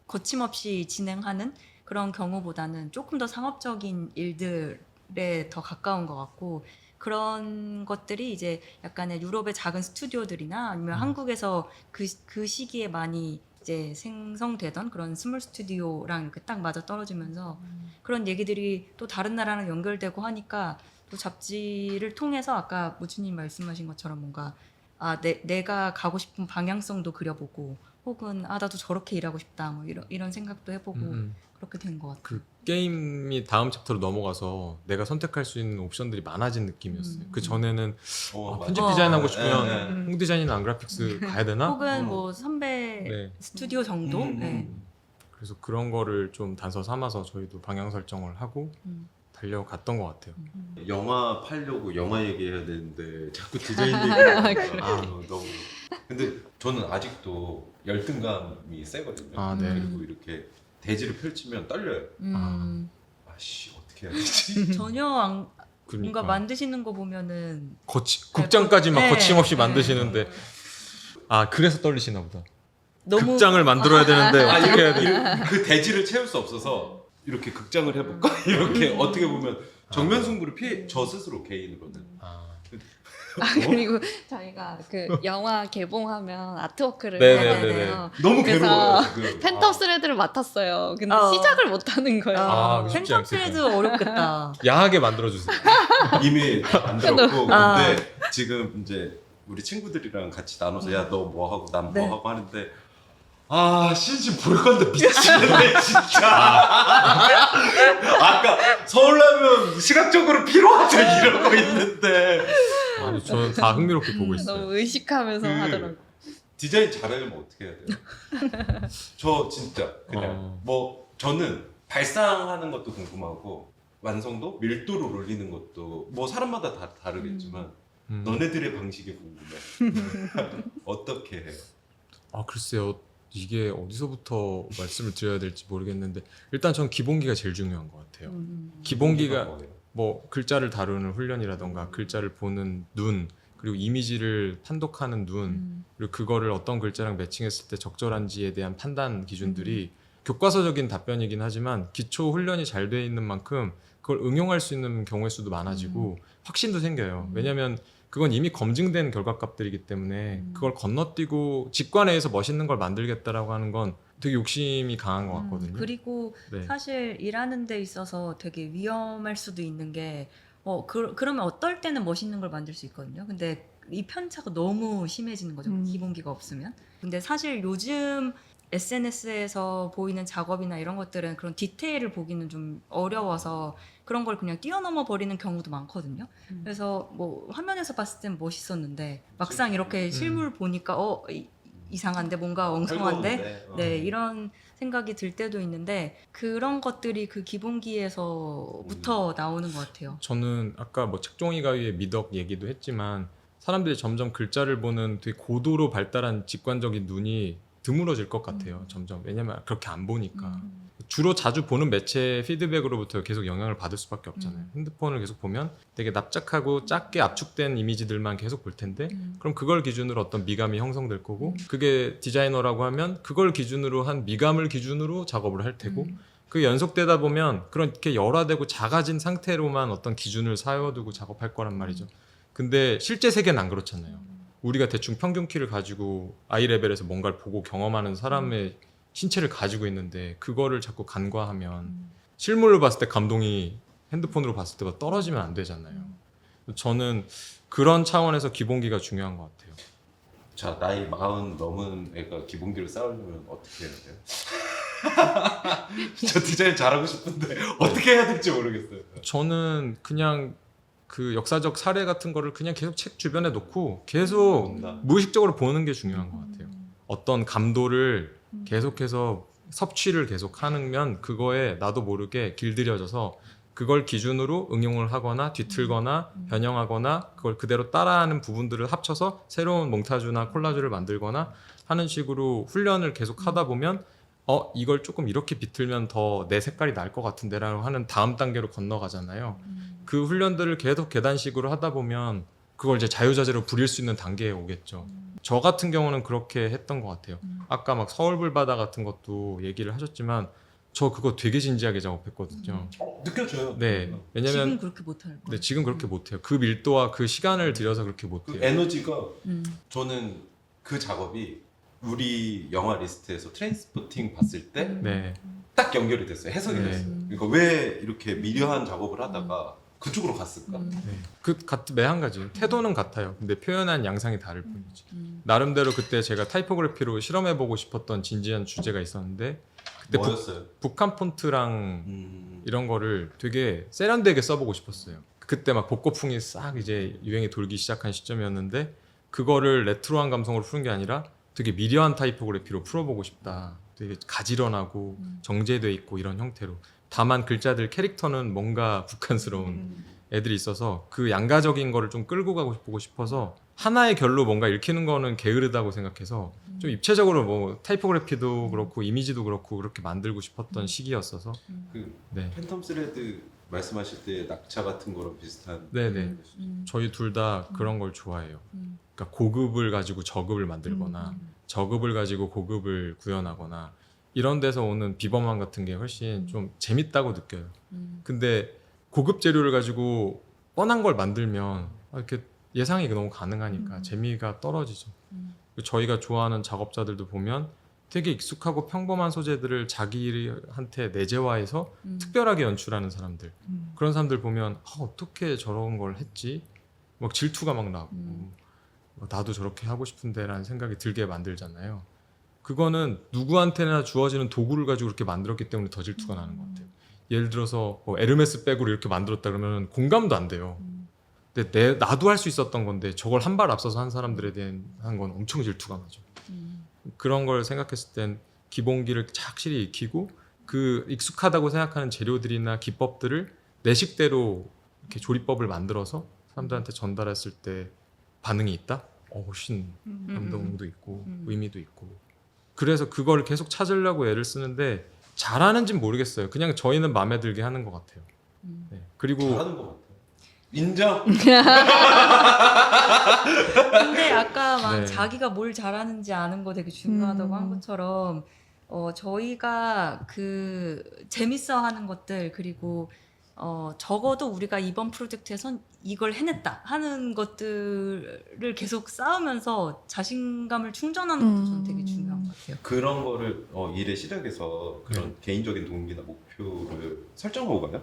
거침없이 진행하는 그런 경우보다는 조금 더 상업적인 일들에 더 가까운 것 같고 그런 것들이 이제 약간의 유럽의 작은 스튜디오들이나 아니면 한국에서 그 시기에 많이 이제 생성되던 그런 스몰 스튜디오랑 이렇게 딱 맞아 떨어지면서 그런 얘기들이 또 다른 나라랑 연결되고 하니까 또 잡지를 통해서 아까 무주님 말씀하신 것처럼 뭔가 내가 가고 싶은 방향성도 그려보고 혹은 나도 저렇게 일하고 싶다 뭐 이런 생각도 해보고 그렇게 된 것 같아요. 그 게임이 다음 챕터로 넘어가서 내가 선택할 수 있는 옵션들이 많아진 느낌이었어요. 그 전에는 맞아. 편집 디자인 하고 싶으면 네, 네. 홍 디자인이나 안 그래픽스 가야 되나? 혹은 뭐 선배 네. 스튜디오 정도? 네. 그래서 그런 거를 좀 단서 삼아서 저희도 방향 설정을 하고 달려갔던 것 같아요. 영화 팔려고 영화 얘기해야 되는데 자꾸 디자인 얘기를 너무. 근데 저는 아직도 열등감이 세거든요. 네. 그리고 이렇게 대지를 펼치면 떨려요. 아씨 어떻게 해야 되지? 전혀 그러니까 뭔가 만드시는 거 보면은 극장까지 막 네. 거침없이 네. 만드시는데 그래서 떨리시나 보다. 너무 극장을 만들어야 되는데 어떻게 해야 돼? 그 대지를 채울 수 없어서 이렇게 극장을 해볼까? 이렇게 어떻게 보면 정면 승부를 피해 저 스스로 개인으로는. 그리고 저희가 그 영화 개봉하면 아트워크를 네네네네. 하잖아요. 너무 그래서 괴로워요 지금. 팬텀 스레드를 맡았어요. 근데 어. 시작을 못 하는 거예요. 쉽지 팬텀 않겠다. 스레드 어렵겠다. 야하게 만들어주세요. 이미 만들었고 아. 근데 지금 이제 우리 친구들이랑 같이 나눠서 야 너 뭐 하고 난 뭐 네. 하고 하는데 신지 볼 건데 미치겠네 진짜. 아까 서울라면 시각적으로 필요하다 이러고 있는데 아니 저는 다 흥미롭게 보고 있어요. 너무 의식하면서 그 하더라고요. 디자인 잘하려면 어떻게 해야 돼요? 저 진짜 그냥 뭐 저는 발상하는 것도 궁금하고 완성도, 밀도를 올리는 것도 뭐 사람마다 다 다르겠지만 너네들의 방식이 궁금해. 어떻게 해요? 글쎄요. 이게 어디서부터 말씀을 드려야 될지 모르겠는데 일단 전 기본기가 제일 중요한 것 같아요. 기본기가 뭐예요? 뭐 글자를 다루는 훈련이라던가 글자를 보는 눈 그리고 이미지를 판독하는 눈 그리고 그거를 어떤 글자랑 매칭했을 때 적절한지에 대한 판단 기준들이 교과서적인 답변이긴 하지만 기초 훈련이 잘 돼 있는 만큼 그걸 응용할 수 있는 경우의 수도 많아지고 확신도 생겨요. 왜냐하면 그건 이미 검증된 결과값들이기 때문에 그걸 건너뛰고 직관에 의해서 멋있는 걸 만들겠다라고 하는 건 되게 욕심이 강한 것 같거든요. 그리고 네. 사실 일하는 데 있어서 되게 위험할 수도 있는 게 그러면 어떨 때는 멋있는 걸 만들 수 있거든요. 근데 이 편차가 너무 심해지는 거죠. 기본기가 없으면. 근데 사실 요즘 SNS에서 보이는 작업이나 이런 것들은 그런 디테일을 보기는 좀 어려워서 그런 걸 그냥 뛰어넘어 버리는 경우도 많거든요. 그래서 뭐 화면에서 봤을 땐 멋있었는데 막상 이렇게 실물 보니까 이상한데 뭔가 엉성한데 네 이런 생각이 들 때도 있는데 그런 것들이 그 기본기에서부터 나오는 것 같아요. 저는 아까 뭐 책종이 가위의 미덕 얘기도 했지만 사람들이 점점 글자를 보는 되게 고도로 발달한 직관적인 눈이 드물어질 것 같아요. 점점. 왜냐면 그렇게 안 보니까. 주로 자주 보는 매체 피드백으로부터 계속 영향을 받을 수밖에 없잖아요. 핸드폰을 계속 보면 되게 납작하고 작게 압축된 이미지들만 계속 볼 텐데 그럼 그걸 기준으로 어떤 미감이 형성될 거고 그게 디자이너라고 하면 그걸 기준으로 한 미감을 기준으로 작업을 할 테고 그 연속되다 보면 그렇게 열화되고 작아진 상태로만 어떤 기준을 세워두고 작업할 거란 말이죠. 근데 실제 세계는 안 그렇잖아요. 우리가 대충 평균 키를 가지고 아이 레벨에서 뭔가를 보고 경험하는 사람의 신체를 가지고 있는데 그거를 자꾸 간과하면 실물로 봤을 때 감동이 핸드폰으로 봤을 때보다 떨어지면 안 되잖아요. 저는 그런 차원에서 기본기가 중요한 것 같아요. 자, 나이 40 넘은 애가 기본기를 쌓으려면 어떻게 해야 돼요? 저 디자인 잘하고 싶은데 어떻게 해야 될지 모르겠어요. 저는 그냥 그 역사적 사례 같은 거를 그냥 계속 책 주변에 놓고 계속 무의식적으로 보는 게 중요한 것 같아요. 어떤 감도를 계속해서 섭취를 계속 하면 그거에 나도 모르게 길들여져서 그걸 기준으로 응용을 하거나 뒤틀거나 변형하거나 그걸 그대로 따라하는 부분들을 합쳐서 새로운 몽타주나 콜라주를 만들거나 하는 식으로 훈련을 계속 하다 보면 이걸 조금 이렇게 비틀면 더 내 색깔이 날 것 같은데 라고 하는 다음 단계로 건너가잖아요. 그 훈련들을 계속 계단식으로 하다 보면 그걸 이제 자유자재로 부릴 수 있는 단계에 오겠죠. 저 같은 경우는 그렇게 했던 것 같아요. 아까 막 서울불바다 같은 것도 얘기를 하셨지만 저 그거 되게 진지하게 작업했거든요. 느껴져요. 네, 지금 왜냐면 그렇게 못할 거예요. 네, 지금 그렇게 못해요. 그 밀도와 그 시간을 들여서 그렇게 그 못해요. 에너지가 음. 저는 그 작업이 우리 영화 리스트에서 트레인스포팅 봤을 때 딱 네, 연결이 됐어요. 해석이 네. 됐어요. 그러니까 왜 이렇게 미려한 작업을 하다가 그쪽으로 갔을까? 네. 매한 가지 태도는 같아요. 근데 표현한 양상이 다를 뿐이지. 음. 나름대로 그때 제가 타이포그래피로 실험해보고 싶었던 진지한 주제가 있었는데 그때 뭐였어요? 북한 폰트랑 이런 거를 되게 세련되게 써보고 싶었어요. 그때 막 복고풍이 싹 이제 유행이 돌기 시작한 시점이었는데 그거를 레트로한 감성으로 푸는 게 아니라 되게 미려한 타이포그래피로 풀어보고 싶다. 되게 가지런하고 정제돼 있고 이런 형태로. 다만 글자들 캐릭터는 뭔가 북한스러운 애들이 있어서 그 양가적인 거를 좀 끌고 가고 보고 싶어서 하나의 결로 뭔가 읽히는 거는 게으르다고 생각해서 좀 입체적으로 뭐 타이포그래피도 그렇고 이미지도 그렇고 그렇게 만들고 싶었던 시기였어서 그 네. 팬텀 스레드 말씀하실 때 낙차 같은 거랑 비슷한. 네네. 저희 둘 다 그런 걸 좋아해요. 그러니까 고급을 가지고 저급을 만들거나 저급을 가지고 고급을 구현하거나 이런 데서 오는 비범함 같은 게 훨씬 좀 재밌다고 느껴요. 근데 고급 재료를 가지고 뻔한 걸 만들면 이렇게 예상이 너무 가능하니까 재미가 떨어지죠. 저희가 좋아하는 작업자들도 보면 되게 익숙하고 평범한 소재들을 자기한테 내재화해서 특별하게 연출하는 사람들. 그런 사람들 보면 어떻게 저런 걸 했지? 막 질투가 막 나고 나도 저렇게 하고 싶은데 라는 생각이 들게 만들잖아요. 그거는 누구한테나 주어지는 도구를 가지고 그렇게 만들었기 때문에 더 질투가 나는 것 같아요. 예를 들어서 뭐 에르메스 백으로 이렇게 만들었다 그러면 공감도 안 돼요. 근데 나도 할 수 있었던 건데 저걸 한 발 앞서서 한 사람들에 대한 건 엄청 질투가 나죠. 그런 걸 생각했을 땐 기본기를 확실히 익히고 그 익숙하다고 생각하는 재료들이나 기법들을 내 식대로 이렇게 조리법을 만들어서 사람들한테 전달했을 때 반응이 있다? 훨씬 감동도 있고 의미도 있고 그래서 그걸 계속 찾으려고 애를 쓰는데 잘하는지는 모르겠어요. 그냥 저희는 마음에 들게 하는 것 같아요. 네. 그리고 잘하는 것 같아요. 인정. 근데 아까 막 네. 자기가 뭘 잘하는지 아는 거 되게 중요하다고 한 것처럼 저희가 그 재밌어하는 것들 그리고 적어도 우리가 이번 프로젝트에선 이걸 해냈다 하는 것들을 계속 쌓으면서 자신감을 충전하는 것도 저는 되게 중요한 것 같아요. 그런 거를 일의 시작에서 그런 개인적인 동기나 목표를 설정하고 가요?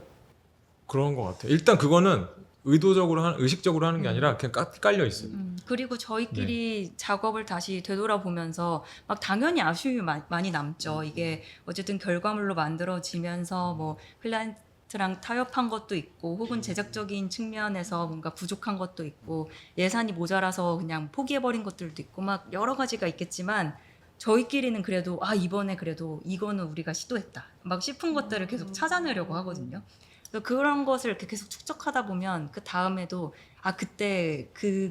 그런 것 같아요. 일단 그거는 의식적으로 하는 게 아니라 그냥 깔려 있어요. 그리고 저희끼리 작업을 다시 되돌아보면서 막 당연히 아쉬움이 많이 남죠. 이게 어쨌든 결과물로 만들어지면서 뭐 클라이언트랑 타협한 것도 있고 혹은 제작적인 측면에서 뭔가 부족한 것도 있고 예산이 모자라서 그냥 포기해버린 것들도 있고 막 여러 가지가 있겠지만 저희끼리는 그래도 이번에 그래도 이거는 우리가 시도했다 막 싶은 것들을 계속 찾아내려고 하거든요. 그래서 그런 것을 이렇게 계속 축적하다 보면 그 다음에도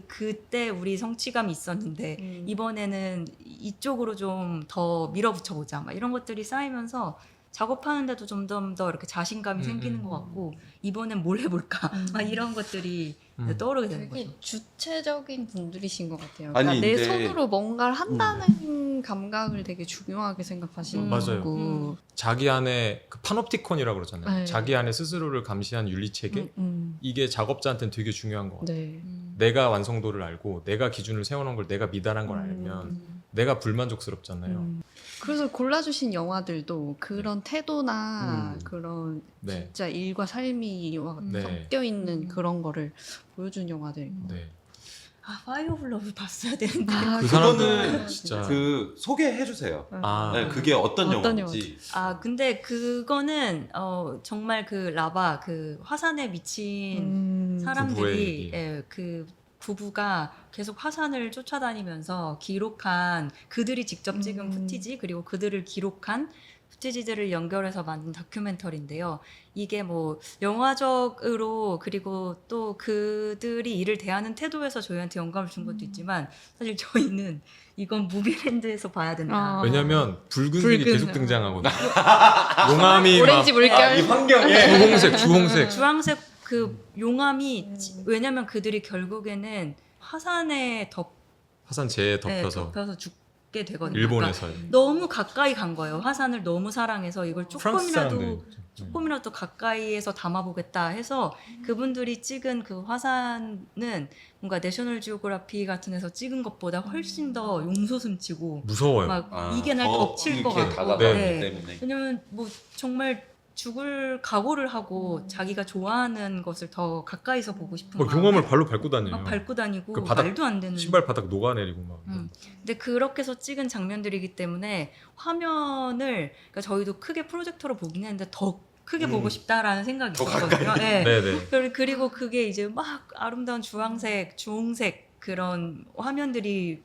그때 우리 성취감이 있었는데 이번에는 이쪽으로 좀 더 밀어붙여 보자 막 이런 것들이 쌓이면서 작업하는데도 점점 더 이렇게 자신감이 생기는 것 같고 이번엔 뭘 해볼까 막 이런 것들이 떠오르게 되는 되게 거죠. 주체적인 분들이신 것 같아요. 아니, 그러니까 내 근데- 손으로 뭔가를 한다는 감각을 되게 중요하게 생각하시는 맞아요. 거고. 자기 안에 그 파놉티콘이라고 그러잖아요. 네. 자기 안에 스스로를 감시한 윤리체계 이게 작업자한테는 되게 중요한 것 같아요. 네. 내가 완성도를 알고 내가 기준을 세워놓은 걸 내가 미달한 걸 알면 내가 불만족스럽잖아요. 그래서 골라주신 영화들도 그런 태도나 그런 네. 진짜 일과 삶이 네. 섞여 있는 그런 거를 보여준 영화들. 네. 파이어 오브 러브 봤어야 되는데 그 그거는 사람들은 진짜 그 소개해 주세요. 아, 네, 그게 어떤 어떤 영화인지. 근데 그거는 정말 그 라바 그 화산에 미친 부부의 사람들이 얘기. 그 부부가 계속 화산을 쫓아다니면서 기록한 그들이 직접 찍은 푸티지 그리고 그들을 기록한 푸티지들을 연결해서 만든 다큐멘터리인데요. 이게 뭐 영화적으로 그리고 또 그들이 이를 대하는 태도에서 저희한테 영감을 준 것도 있지만 사실 저희는 이건 무비랜드에서 봐야 된다. 왜냐면 붉은색이 붉은, 계속 등장하거든요. 용암이 오렌지 막 물결. 이 환경에 주홍색. 주황색 그 용암이 왜냐면 그들이 결국에는 화산에 화산재에 네, 덮여서 덮여서 죽게 받게 되거든요. 일본에서요. 그러니까 너무 가까이 간 거예요. 화산을 너무 사랑해서 이걸 프랑스 사람들이 조금이라도 가까이에서 담아보겠다 해서 그분들이 찍은 그 화산은 뭔가 내셔널 지오그라피 같은 데서 찍은 것보다 훨씬 더 용솟음치고 무서워요. 막 이게 날 덮칠 것 이렇게 같고 다가가기 네. 때문에. 왜냐면 뭐 정말 죽을 각오를 하고 자기가 좋아하는 것을 더 가까이서 보고 싶은 뭐 경험을 마음에 발로 밟고 다녀요. 막 밟고 다니고 그 바닥, 말도 안 되는 신발 바닥 녹아내리고 막. 근데 그렇게 해서 찍은 장면들이기 때문에 화면을 그러니까 저희도 크게 프로젝터로 보긴 했는데 더 크게 보고 싶다라는 생각이 더 있었거든요. 네. 네네. 그리고 그게 이제 막 아름다운 주황색, 주홍색 그런 화면들이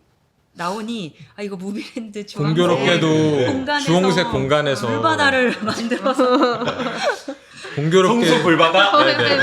나오니 아 이거 무비랜드 주황색 공교롭게도 공간에서 주홍색 공간에서 물바다를 만들어서 공교롭게 성수 불바다. 네네.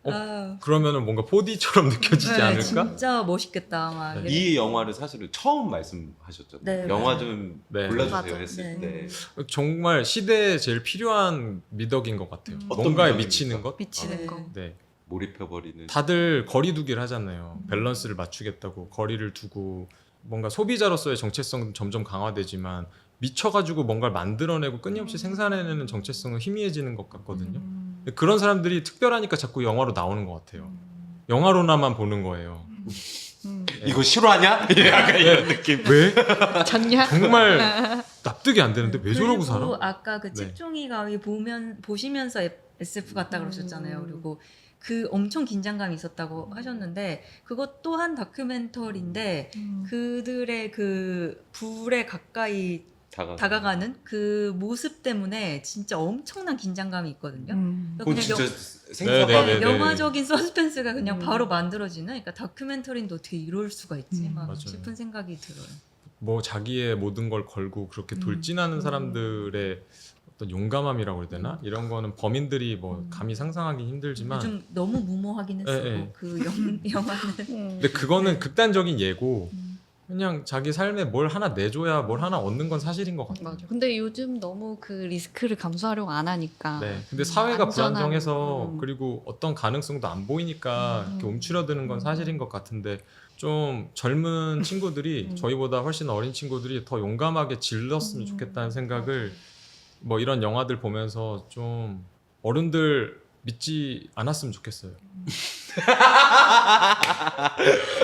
아, 그러면은 뭔가 4D처럼 느껴지지 네, 않을까? 진짜 멋있겠다 막 네. 이랬- 이 영화를 사실은 처음 말씀하셨잖아요. 네, 영화 맞아요. 좀 네. 골라주세요 맞아. 했을 네. 때 정말 시대에 제일 필요한 미덕인 것 같아요. 어떤 뭔가에 미덕입니까? 미치는 것. 미치는 네. 거. 네. 몰입해버리는. 다들 거리두기를 하잖아요. 밸런스를 맞추겠다고 거리를 두고 뭔가 소비자로서의 정체성은 점점 강화되지만 미쳐가지고 뭔가를 만들어내고 끊임없이 생산해내는 정체성은 희미해지는 것 같거든요. 근데 그런 사람들이 특별하니까 자꾸 영화로 나오는 것 같아요. 영화로나만 보는 거예요. 이거 실화냐? 약간 이런 느낌. 왜? 잤냐? 정말 납득이 안 되는데 왜 저러고 그리고 살아? 아까 그 네. 집중이 가위 보시면서 SF 같다 그러셨잖아요. 음. 그리고 그 엄청 긴장감이 있었다고 하셨는데 그것 또한 다큐멘터리인데 그들의 그 불에 가까이 다가가는 그 모습 때문에 진짜 엄청난 긴장감이 있거든요. 그건 그냥 진짜 네, 생각하고 네, 네. 영화적인 서스펜스가 그냥 음. 바로 만들어지는 그러니까 다큐멘터리인데 어떻게 이럴 수가 있지 막 맞아요. 싶은 생각이 들어요. 뭐 자기의 모든 걸 걸고 그렇게 돌진하는 사람들의 어떤 용감함이라고 해야 되나? 이런 거는 범인들이 뭐 감히 상상하기 힘들지만 요즘 너무 무모하긴 했어. 네, 네. 그 영화는. 근데 그거는 극단적인 예고 그냥 자기 삶에 뭘 하나 내줘야 뭘 하나 얻는 건 사실인 것 같아요. 맞아. 근데 요즘 너무 그 리스크를 감수하려고 안 하니까. 네. 근데 사회가 안전한, 불안정해서 그리고 어떤 가능성도 안 보이니까 이렇게 움츠러드는 건 사실인 것 같은데 좀 젊은 친구들이 저희보다 훨씬 어린 친구들이 더 용감하게 질렀으면 좋겠다는 생각을 뭐 이런 영화들 보면서 좀 어른들 믿지 않았으면 좋겠어요.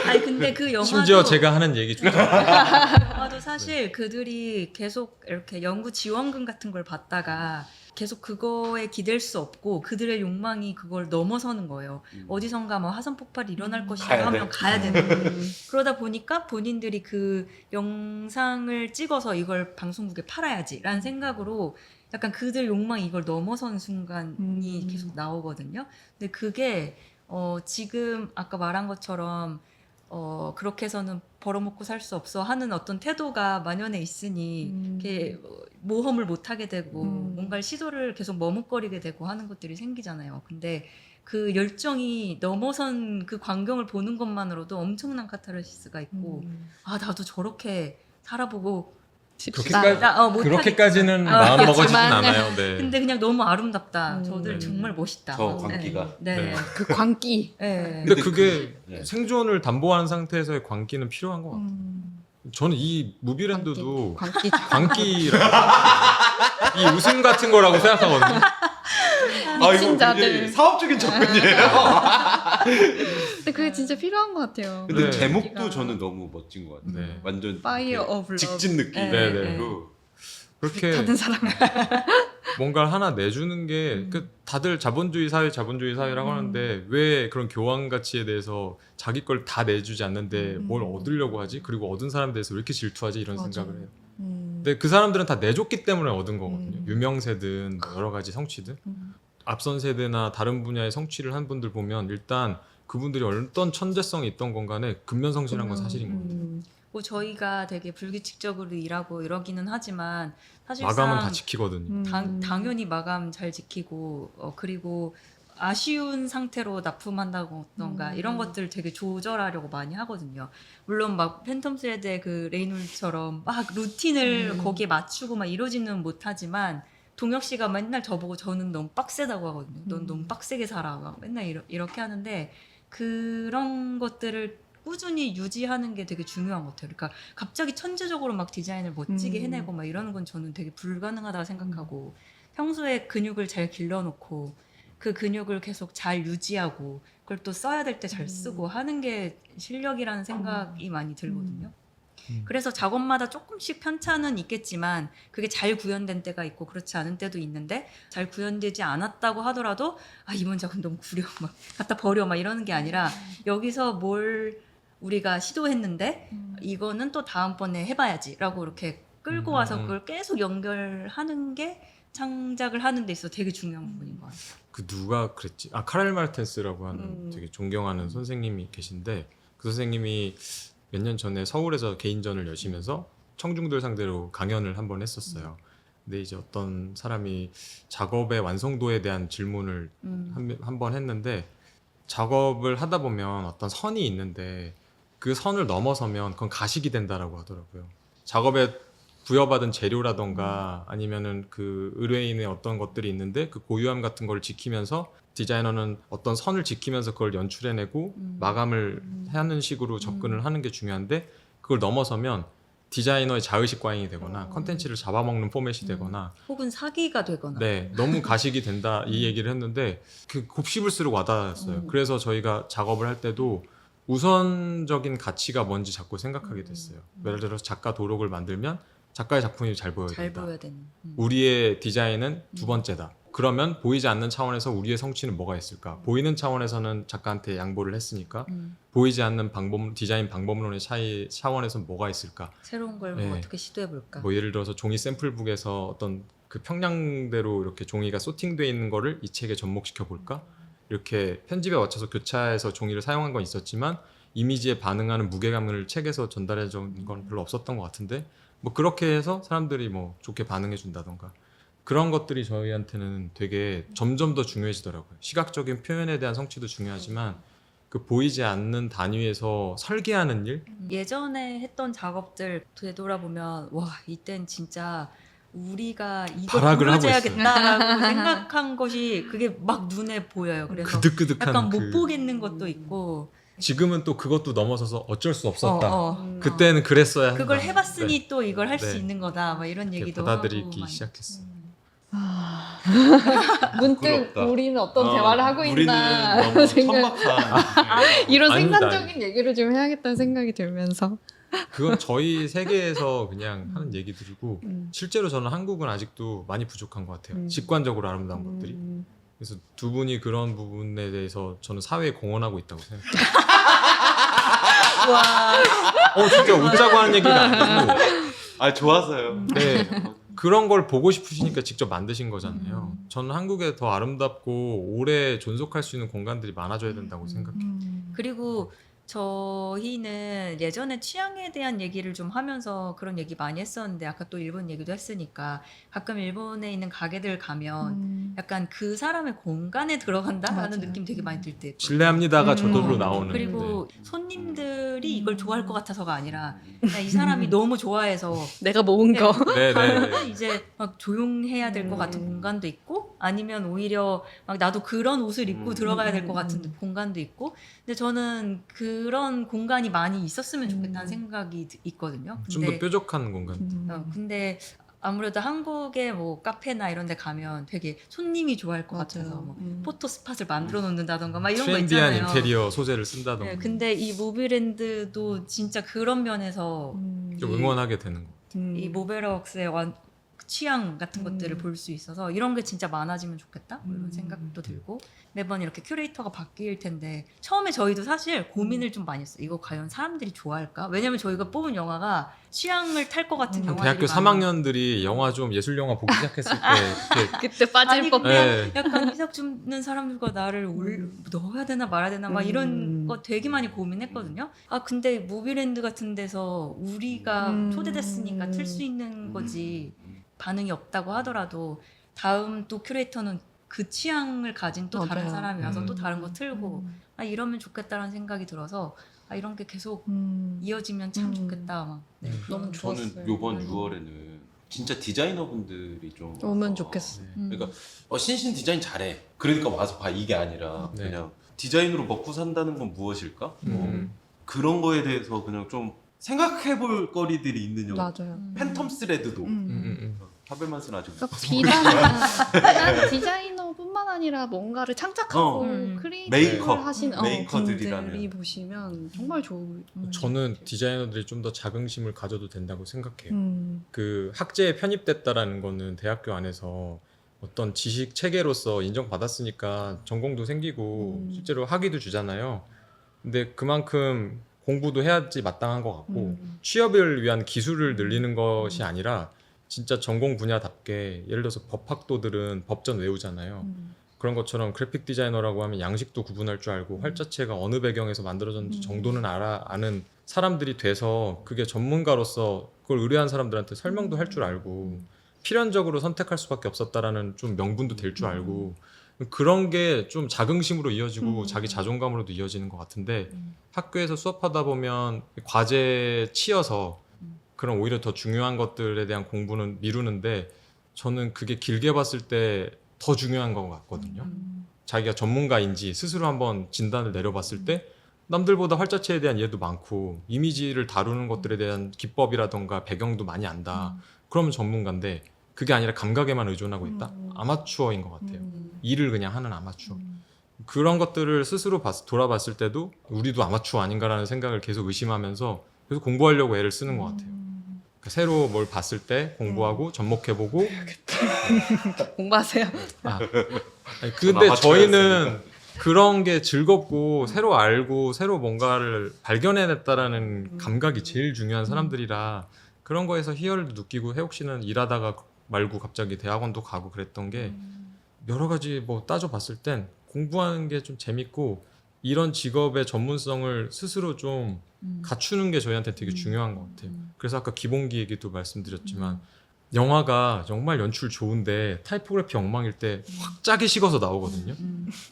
아니 근데 그 영화도 심지어 제가 하는 얘기 중에 영화도 사실 그들이 계속 이렇게 연구 지원금 같은 걸 받다가 계속 그거에 기댈 수 없고 그들의 욕망이 그걸 넘어서는 거예요. 어디선가 뭐 화산 폭발이 일어날 것이다 가야 하면 돼. 가야 되는. 그러다 보니까 본인들이 그 영상을 찍어서 이걸 방송국에 팔아야지라는 생각으로 약간 그들 욕망이 이걸 넘어선 순간이 계속 나오거든요. 근데 그게 지금 아까 말한 것처럼 그렇게 해서는 벌어먹고 살 수 없어 하는 어떤 태도가 만연해 있으니 이렇게 모험을 못 하게 되고 뭔가를 시도를 계속 머뭇거리게 되고 하는 것들이 생기잖아요. 근데 그 열정이 넘어선 그 광경을 보는 것만으로도 엄청난 카타르시스가 있고 아 나도 저렇게 살아보고 그렇게까지 못하겠다. 그렇게까지는 마음 먹어지진 그렇지만. 않아요. 네. 근데 그냥 너무 아름답다. 저들 네. 정말 멋있다. 저 광기가. 네. 네. 그 광기. 네. 근데 그게 네. 생존을 담보하는 상태에서의 광기는 필요한 것 같아요. 저는 이 무비랜드도 광기. 광기라고 이 웃음 같은 거라고 생각하거든요. 미친 자들. 굉장히 사업적인 접근이에요. 근데 그게 진짜 필요한 것 같아요. 근데 네. 제목도 저는 너무 멋진 것 같아요. 네. 완전 Fire 이렇게 of Love. 직진 느낌. 네, 네. 그렇게 다른 사람. 뭔가를 하나 내주는 게 다들 자본주의 사회라고 하는데 왜 그런 교환 가치에 대해서 자기 걸 다 내주지 않는데 뭘 얻으려고 하지? 그리고 얻은 사람에 대해서 왜 이렇게 질투하지? 이런 맞아. 생각을 해요. 근데 그 사람들은 다 내줬기 때문에 얻은 거거든요. 유명세든 뭐 여러 가지 성취든. 앞선 세대나 다른 분야의 성취를 한 분들 보면 일단 그분들이 어떤 천재성이 있던 건 간에 근면성실한 건 사실인 거예요. 뭐 저희가 되게 불규칙적으로 일하고 이러기는 하지만 사실상 마감은 다 지키거든요. 당연히 마감 잘 지키고 그리고 아쉬운 상태로 납품한다던가 이런 것들 되게 조절하려고 많이 하거든요. 물론 막 팬텀 스레드의 그 레이놀처럼 막 루틴을 거기에 맞추고 막 이러지는 못하지만 동혁 씨가 맨날 저보고 저는 너무 빡세다고 하거든요. 넌 너무 빡세게 살아. 막 맨날 이렇게 하는데 그런 것들을 꾸준히 유지하는 게 되게 중요한 것 같아요. 그러니까 갑자기 천재적으로 막 디자인을 멋지게 해내고 막 이러는 건 저는 되게 불가능하다고 생각하고 평소에 근육을 잘 길러놓고 그 근육을 계속 잘 유지하고 그걸 또 써야 될 때 잘 쓰고 하는 게 실력이라는 생각이 많이 들거든요. 그래서 작업마다 조금씩 편차는 있겠지만 그게 잘 구현된 때가 있고 그렇지 않은 때도 있는데 잘 구현되지 않았다고 하더라도 아 이번 작업 너무 구려 막 갖다 버려 막 이러는 게 아니라 여기서 뭘 우리가 시도했는데 이거는 또 다음번에 해봐야지라고 이렇게 끌고 와서 그걸 계속 연결하는 게 창작을 하는 데 있어 되게 중요한 부분인 것 같아요. 그 누가 그랬지? 아 카렐 말텐스라고 하는 되게 존경하는 선생님이 계신데 그 선생님이 몇 년 전에 서울에서 개인전을 여시면서 청중들 상대로 강연을 한번 했었어요. 근데 이제 어떤 사람이 작업의 완성도에 대한 질문을 한 번 했는데 작업을 하다 보면 어떤 선이 있는데 그 선을 넘어서면 그건 가식이 된다라고 하더라고요. 작업에 부여받은 재료라던가 아니면은 그 의뢰인의 어떤 것들이 있는데 그 고유함 같은 걸 지키면서 디자이너는 어떤 선을 지키면서 그걸 연출해내고 마감을 하는 식으로 접근을 하는 게 중요한데 그걸 넘어서면 디자이너의 자의식 과잉이 되거나 컨텐츠를 잡아먹는 포맷이 되거나 혹은 사기가 되거나 네 너무 가식이 된다 이 얘기를 했는데 그 곱씹을수록 와닿았어요. 그래서 저희가 작업을 할 때도 우선적인 가치가 뭔지 자꾸 생각하게 됐어요. 예를 들어서 작가 도록을 만들면 작가의 작품이 잘 보여야 잘 된다. 보여야 되는. 우리의 디자인은 두 번째다. 그러면 보이지 않는 차원에서 우리의 성취는 뭐가 있을까? 보이는 차원에서는 작가한테 양보를 했으니까 보이지 않는 방법, 디자인 방법론의 차원에서 뭐가 있을까? 새로운 걸 네. 뭐 어떻게 시도해 볼까? 뭐 예를 들어서 종이 샘플북에서 어떤 그 평량대로 이렇게 종이가 소팅되어 있는 거를 이 책에 접목시켜 볼까? 이렇게 편집에 맞춰서 교차해서 종이를 사용한 건 있었지만 이미지에 반응하는 무게감을 책에서 전달해 준 건 별로 없었던 것 같은데 뭐 그렇게 해서 사람들이 뭐 좋게 반응해 준다던가 그런 것들이 저희한테는 되게 점점 더 중요해지더라고요. 시각적인 표현에 대한 성취도 중요하지만 그 보이지 않는 단위에서 설계하는 일 예전에 했던 작업들 되돌아보면 와 이땐 진짜 우리가 이걸 발악을 하고 보여줘야겠다라고 생각한 것이 그게 막 눈에 보여요. 그래서 그득그득한 약간 그 못 보겠는 것도 있고 지금은 또 그것도 넘어서서 어쩔 수 없었다. 음. 그때는 그랬어야 한다. 그걸 해봤으니 네. 또 이걸 할 수 네. 있는 거다. 막 이런 이렇게 얘기도 받아들이기 하고 많이. 시작했어. 문득 부끄럽다. 우리는 어떤 대화를 하고 우리는 있나 너무 생각- 천박한 이런 아니다. 생산적인 얘기를 좀 해야겠다는 생각이 들면서 그건 저희 세계에서 그냥 하는 얘기들이고 음. 실제로 저는 한국은 아직도 많이 부족한 것 같아요. 직관적으로 아름다운 것들이. 그래서 두 분이 그런 부분에 대해서 저는 사회에 공헌하고 있다고 생각해요. 와. 진짜 웃자고 하는 얘기가 아니고 아 좋아서요. 네. 그런 걸 보고 싶으시니까 직접 만드신 거잖아요. 저는 한국에 더 아름답고 오래 존속할 수 있는 공간들이 많아져야 된다고 생각해요. 그리고 저희는 예전에 취향에 대한 얘기를 좀 하면서 그런 얘기 많이 했었는데 아까 또 일본 얘기도 했으니까 가끔 일본에 있는 가게들 가면 약간 그 사람의 공간에 들어간다라는 맞아요. 느낌 되게 많이 들 때 있거든요. 신뢰합니다가 저절로 나오는. 그리고 손님들이 이걸 좋아할 것 같아서가 아니라 그냥 이 사람이 너무 좋아해서 내가 모은 거 네. 가면은 이제 막 조용해야 될 것 같은 공간도 있고 아니면 오히려 막 나도 그런 옷을 입고 들어가야 될 것 같은 공간도 있고 근데 저는 그런 공간이 많이 있었으면 좋겠다는 생각이 있거든요. 좀 더 뾰족한 공간. 근데 아무래도 한국의 뭐 카페나 이런 데 가면 되게 손님이 좋아할 것 같아서 뭐 포토 스팟을 만들어 놓는다던가 막 이런 거 트렌디한 있잖아요. 인테리어 소재를 쓴다던가 네, 근데 이 무비랜드도 진짜 그런 면에서 좀 응원하게 되는 거. 이 모베럭스의 취향 같은 것들을 볼 수 있어서 이런 게 진짜 많아지면 좋겠다 뭐 이런 생각도 들고 매번 이렇게 큐레이터가 바뀔 텐데 처음에 저희도 사실 고민을 좀 많이 했어요. 이거 과연 사람들이 좋아할까? 왜냐면 저희가 뽑은 영화가 취향을 탈 것 같은 영화들이 대학교 많아요. 3학년들이 영화 좀 예술 영화 보기 시작했을 때 이렇게 그때 빠질 아니 법. 근데 네. 약간 이삭 줍는 사람들과 나를 넣어야 되나 말아야 되나 막 이런 거 되게 많이 고민했거든요. 아 근데 무비랜드 같은 데서 우리가 초대됐으니까 틀 수 있는 거지 반응이 없다고 하더라도 다음 또 큐레이터는 그 취향을 가진 또 다른 맞아요. 사람이 와서 또 다른 거 틀고 아 이러면 좋겠다라는 생각이 들어서 아 이런 게 계속 이어지면 참 좋겠다 막 네. 너무 좋았어요. 저는 요번 6월에는 진짜 디자이너분들이 좀 오면 와서 좋겠어. 그러니까 신신 디자인 잘해. 그러니까 와서 봐 이게 아니라 네. 그냥 디자인으로 먹고 산다는 건 무엇일까? 뭐 그런 거에 대해서 그냥 좀 생각해볼 거리들이 있는 영화. 맞아요. 팬텀 스레드도 음. 파벨만스는 아직 그러니까 비단 디자이너뿐만 아니라 뭔가를 창작하고 어. 크리에이티브를 메이커, 하신 메이커들이라면. 분들이 보시면 정말 좋을. 저는 디자이너들이 좀 더 자긍심을 가져도 된다고 생각해요. 음. 그 학제에 편입됐다라는 거는 대학교 안에서 어떤 지식 체계로서 인정받았으니까 전공도 생기고 실제로 학위도 주잖아요. 근데 그만큼 공부도 해야지 마땅한 것 같고 취업을 위한 기술을 늘리는 것이 아니라 진짜 전공 분야답게 예를 들어서 법학도들은 법전 외우잖아요. 그런 것처럼 그래픽 디자이너라고 하면 양식도 구분할 줄 알고 활자체가 어느 배경에서 만들어졌는지 정도는 아는 사람들이 돼서 그게 전문가로서 그걸 의뢰한 사람들한테 설명도 할 줄 알고 필연적으로 선택할 수밖에 없었다라는 좀 명분도 될 줄 알고 그런 게 좀 자긍심으로 이어지고 자기 자존감으로도 이어지는 것 같은데 학교에서 수업하다 보면 과제에 치여서 그런 오히려 더 중요한 것들에 대한 공부는 미루는데 저는 그게 길게 봤을 때 더 중요한 것 같거든요. 자기가 전문가인지 스스로 한번 진단을 내려봤을 때 남들보다 활자체에 대한 이해도 많고 이미지를 다루는 것들에 대한 기법이라던가 배경도 많이 안다. 그러면 전문가인데 그게 아니라 감각에만 의존하고 있다? 아마추어인 것 같아요. 일을 그냥 하는 아마추어. 그런 것들을 스스로 돌아봤을 때도 우리도 아마추어 아닌가라는 생각을 계속 의심하면서 계속 공부하려고 애를 쓰는 것 같아요. 그러니까 새로 뭘 봤을 때 공부하고 접목해보고 공부하세요. 근데 아마추어였으니까. 저희는 그런 게 즐겁고 새로 알고 새로 뭔가를 발견해냈다라는 감각이 제일 중요한 사람들이라 그런 거에서 희열을 느끼고 혜옥 씨는 일하다가 말고 갑자기 대학원도 가고 그랬던 게 여러 가지 뭐 따져봤을 땐 공부하는 게 좀 재밌고 이런 직업의 전문성을 스스로 좀 갖추는 게 저희한테 되게 중요한 것 같아요. 그래서 아까 기본기 얘기도 말씀드렸지만 영화가 정말 연출 좋은데 타이포그래피 엉망일 때 확 짜기 식어서 나오거든요.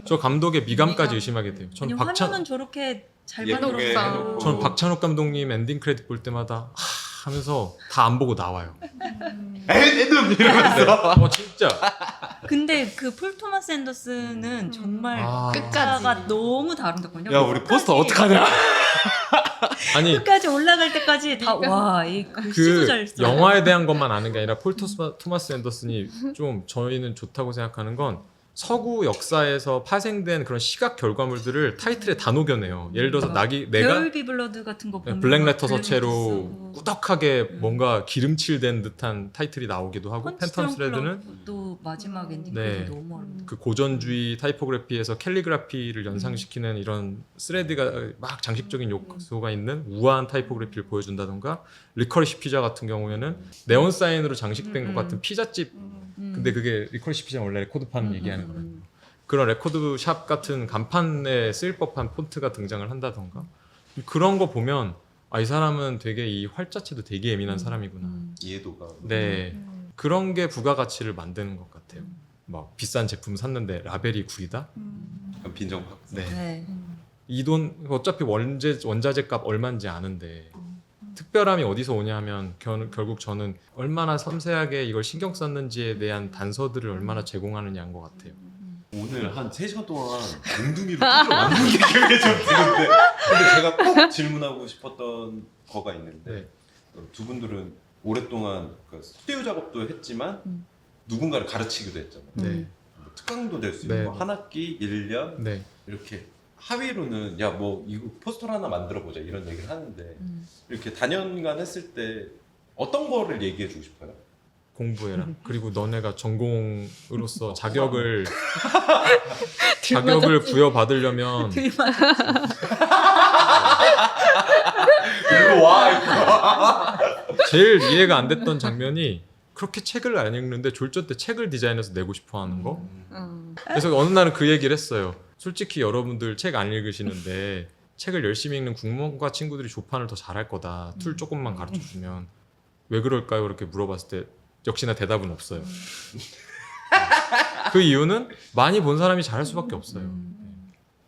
저 감독의 미감까지 의심하게 돼요. 아니, 화면은 저렇게 잘 예쁘게 만들었어. 해놓고. 저는 박찬욱 감독님 엔딩 크레딧 볼 때마다 하면서 다 안 보고 나와요. 애들 이러면서 진짜. 근데 그 폴 토마스 앤더슨은 정말 끝까지. 가 너무 다른거든요. 야 우리 포스터 어떡하냐. 아니 끝까지 올라갈 때까지 다 와 이 글씨도 그 잘 써. 영화에 대한 것만 아는 게 아니라 폴 토마스 앤더슨이 좀 저희는 좋다고 생각하는 건 서구 역사에서 파생된 그런 시각 결과물들을 타이틀에 다 녹여내요. 예를 들어서 내가 베어비 블러드 같은 거 보면 블랙레터 블랙 서체로 쓰고. 꾸덕하게 뭔가 기름칠된 듯한 타이틀이 나오기도 하고 팬텀 스레드는 또 마지막 엔딩 네. 너무 아름다워. 그 고전주의 타이포그래피에서 캘리그라피를 연상시키는 이런 스레드가 막 장식적인 요소가 있는 우아한 타이포그래피를 보여준다던가 리커리시 피자 같은 경우에는 네온 사인으로 장식된 것 같은 피자집 근데 그게 리커리시 피자는 원래 레코드판 얘기하는 거거든요. 그런 레코드 샵 같은 간판에 쓰일 법한 폰트가 등장을 한다던가 그런 거 보면 이 사람은 되게 이 활자체도 되게 예민한 사람이구나. 이해도가. 네. 그런 게 부가가치를 만드는 것 같아요. 막 비싼 제품 샀는데 라벨이 구리다? 빈정파. 네. 네. 이 돈 어차피 원자재 값 얼마인지 아는데 특별함이 어디서 오냐 하면 결국 저는 얼마나 섬세하게 이걸 신경 썼는지에 대한 단서들을 얼마나 제공하느냐인 것 같아요. 오늘 한 3시간 동안 뭉둥이로 끌어왔는 게 기억이 좀 드는데 근데 제가 꼭 질문하고 싶었던 거가 있는데 네. 두 분들은 오랫동안 그 스튜디오 작업도 했지만 누군가를 가르치기도 했잖아요. 네. 뭐 특강도 될 수 있고 네. 한 학기 1년 네. 이렇게 하위로는 야 뭐 이거 포스터를 하나 만들어 보자 이런 얘기를 하는데 이렇게 단연간 했을 때 어떤 거를 얘기해 주고 싶어요? 공부해라. 그리고 너네가 전공으로서 자격을 들맞았지. 부여받으려면 이거 와 이거. 제일 이해가 안 됐던 장면이 그렇게 책을 안 읽는데 졸전 때 책을 디자인해서 내고 싶어 하는 거. 그래서 어느 날은 그 얘기를 했어요. 솔직히 여러분들 책 안 읽으시는데 책을 열심히 읽는 국문과 친구들이 조판을 더 잘할 거다. 툴 조금만 가르쳐 주면 왜 그럴까요? 그렇게 물어봤을 때 역시나 대답은 없어요. 그 이유는 많이 본 사람이 잘할 수밖에 없어요.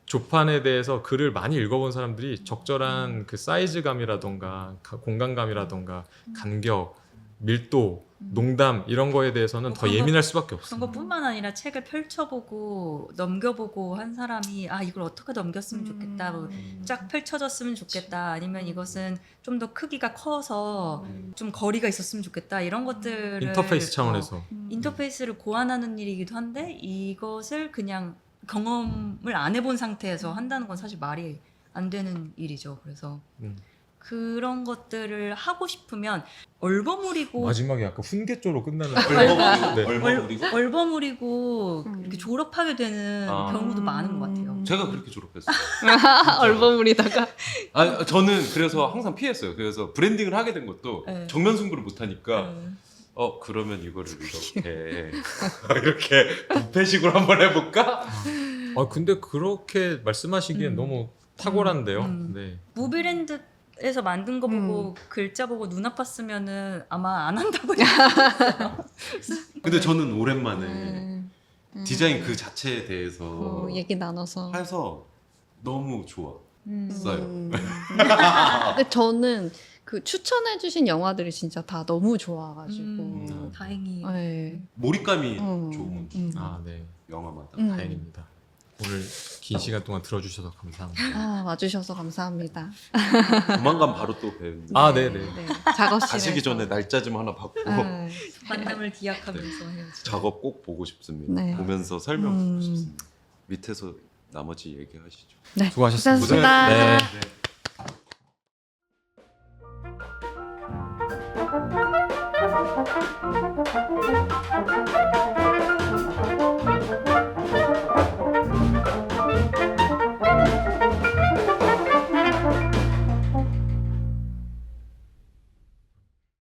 조판에 대해서 글을 많이 읽어본 사람들이 적절한 그 사이즈감이라던가 공간감이라던가 간격 밀도, 농담 이런 거에 대해서는 더 그런 거- 예민할 수밖에 그런 없어요. 것뿐만 아니라 책을 펼쳐보고 넘겨보고 한 사람이 아 이걸 어떻게 넘겼으면 좋겠다, 뭐 쫙 펼쳐졌으면 좋겠다, 아니면 이것은 좀 더 크기가 커서 좀 거리가 있었으면 좋겠다, 이런 것들을 인터페이스 차원에서 인터페이스를 고안하는 일이기도 한데 이것을 그냥 경험을 안 해본 상태에서 한다는 건 사실 말이 안 되는 일이죠. 그래서 음. 그런 것들을 하고 싶으면 얼버무리고 마지막에 약간 훈계조로 끝나는 얼버무리고 네. 얼버무리고 얼버무리고 이렇게 졸업하게 되는 아. 경우도 많은 것 같아요. 제가 그렇게 졸업했어요. 얼버무리다가 아 저는 그래서 항상 피했어요. 그래서 브랜딩을 하게 된 것도 네. 정면 승부를 못 하니까 그러면 이거를 이렇게 이렇게 부패식으로 한번 해볼까? 아 근데 그렇게 말씀하시기엔 너무 탁월한데요. 음. 네. 무비랜드에서 만든 거 보고 글자 보고 눈 아팠으면은 아마 안 한다고 근데 저는 오랜만에 디자인 음. 그 자체에 대해서 얘기 나눠서 해서 너무 좋아. 써요. 근데 저는 그 추천해주신 영화들이 진짜 다 너무 좋아가지고 다행히 네. 몰입감이 음. 좋은 아 네. 영화마다. 다행입니다. 오늘 긴 시간 동안 들어주셔서 감사합니다. 아, 와주셔서 감사합니다. 조만간 바로 또 뵈는. 아 네네. 네, 작업실에 가시기 전에 날짜 좀 하나 받고 네. 만남을 기약하면서 해야지. 작업 꼭 보고 싶습니다. 네. 보면서 설명 듣고 싶습니다. 밑에서 나머지 얘기하시죠. 네, 수고하셨습니다. 고생하셨습니다. 네. 네.